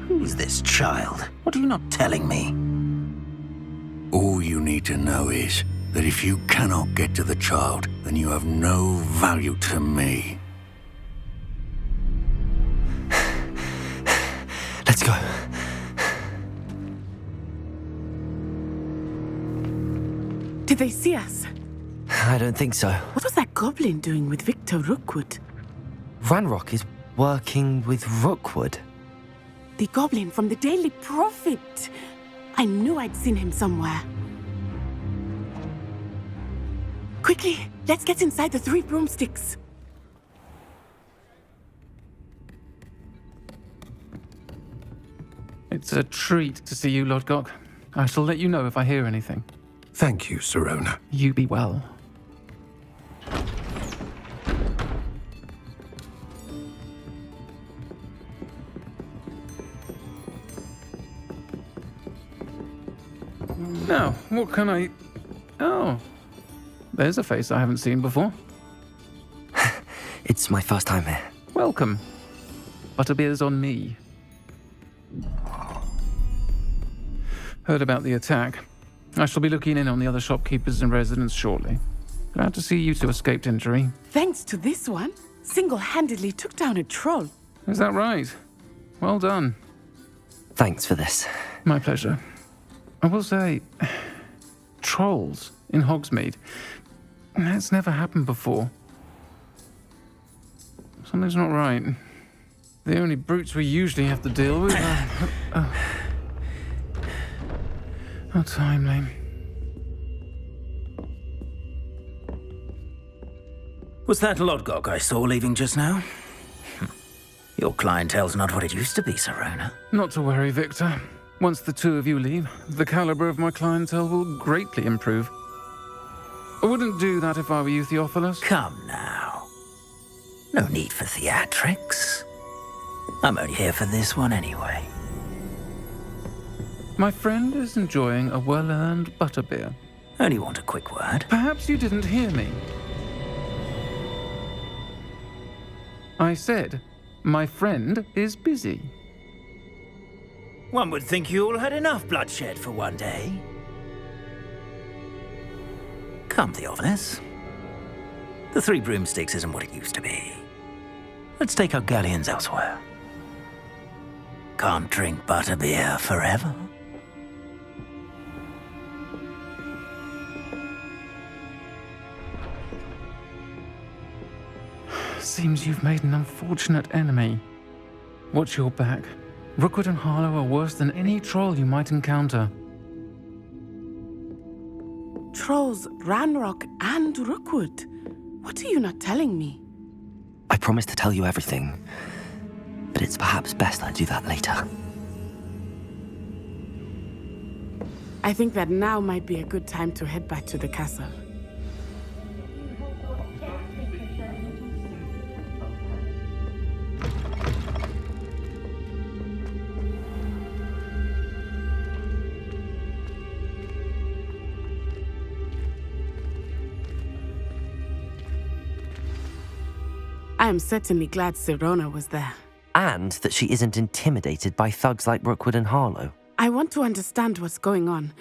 Who's this child? What are you not telling me? All you need to know is that if you cannot get to the child, then you have no value to me. Let's go. Did they see us? I don't think so. What was that goblin doing with Victor Rookwood? Ranrock is working with Rookwood. The goblin from the Daily Prophet. I knew I'd seen him somewhere. Quickly, let's get inside the Three Broomsticks. It's a treat to see you, Lodgok. I shall let you know if I hear anything. Thank you, Sirona. You be well. Now, what can I... Oh, there's a face I haven't seen before. It's my first time here. Welcome. Butterbeer's on me. Heard about the attack. I shall be looking in on the other shopkeepers and residents shortly. Glad to see you two escaped injury. Thanks to this one, single-handedly took down a troll. Is that right? Well done. Thanks for this. My pleasure. I will say, trolls in Hogsmeade. That's never happened before. Something's not right. The only brutes we usually have to deal with are... How timely. Was that Lodgok I saw leaving just now? Your clientele's not what it used to be, Sirona. Not to worry, Victor. Once the two of you leave, the caliber of my clientele will greatly improve. I wouldn't do that if I were you, Theophilus. Come now. No need for theatrics. I'm only here for this one anyway. My friend is enjoying a well-earned butterbeer. Only want a quick word. Perhaps you didn't hear me. I said, my friend is busy. One would think you all had enough bloodshed for one day. Come, Theophilus. The Three Broomsticks isn't what it used to be. Let's take our galleons elsewhere. Can't drink butterbeer forever. Seems you've made an unfortunate enemy. Watch your back. Rookwood and Harlow are worse than any troll you might encounter. Trolls, Ranrock, and Rookwood. What are you not telling me? I promised to tell you everything, but it's perhaps best I do that later. I think that now might be a good time to head back to the castle. I am certainly glad Sirona was there. And that she isn't intimidated by thugs like Rookwood and Harlow. I want to understand what's going on,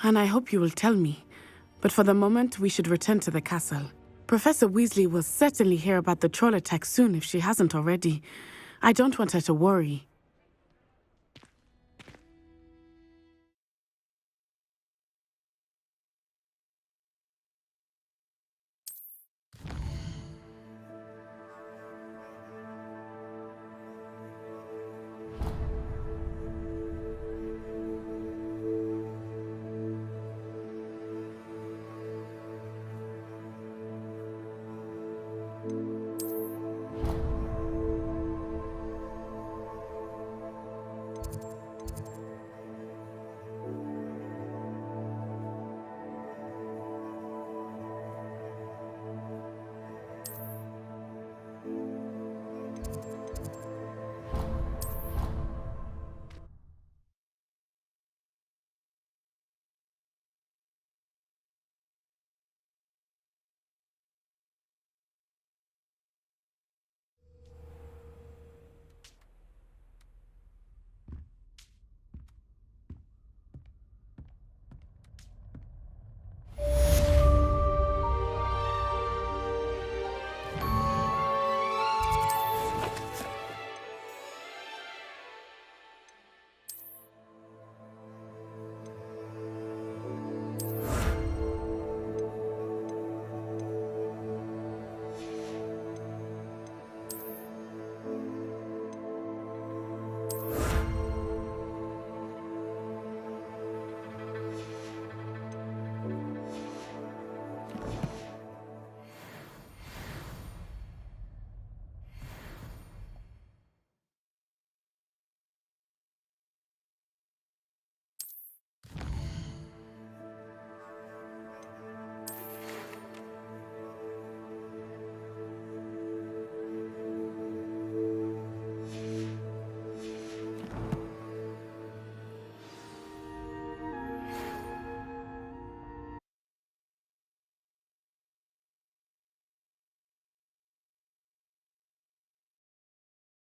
and I hope you will tell me. But for the moment, we should return to the castle. Professor Weasley will certainly hear about the troll attack soon if she hasn't already. I don't want her to worry.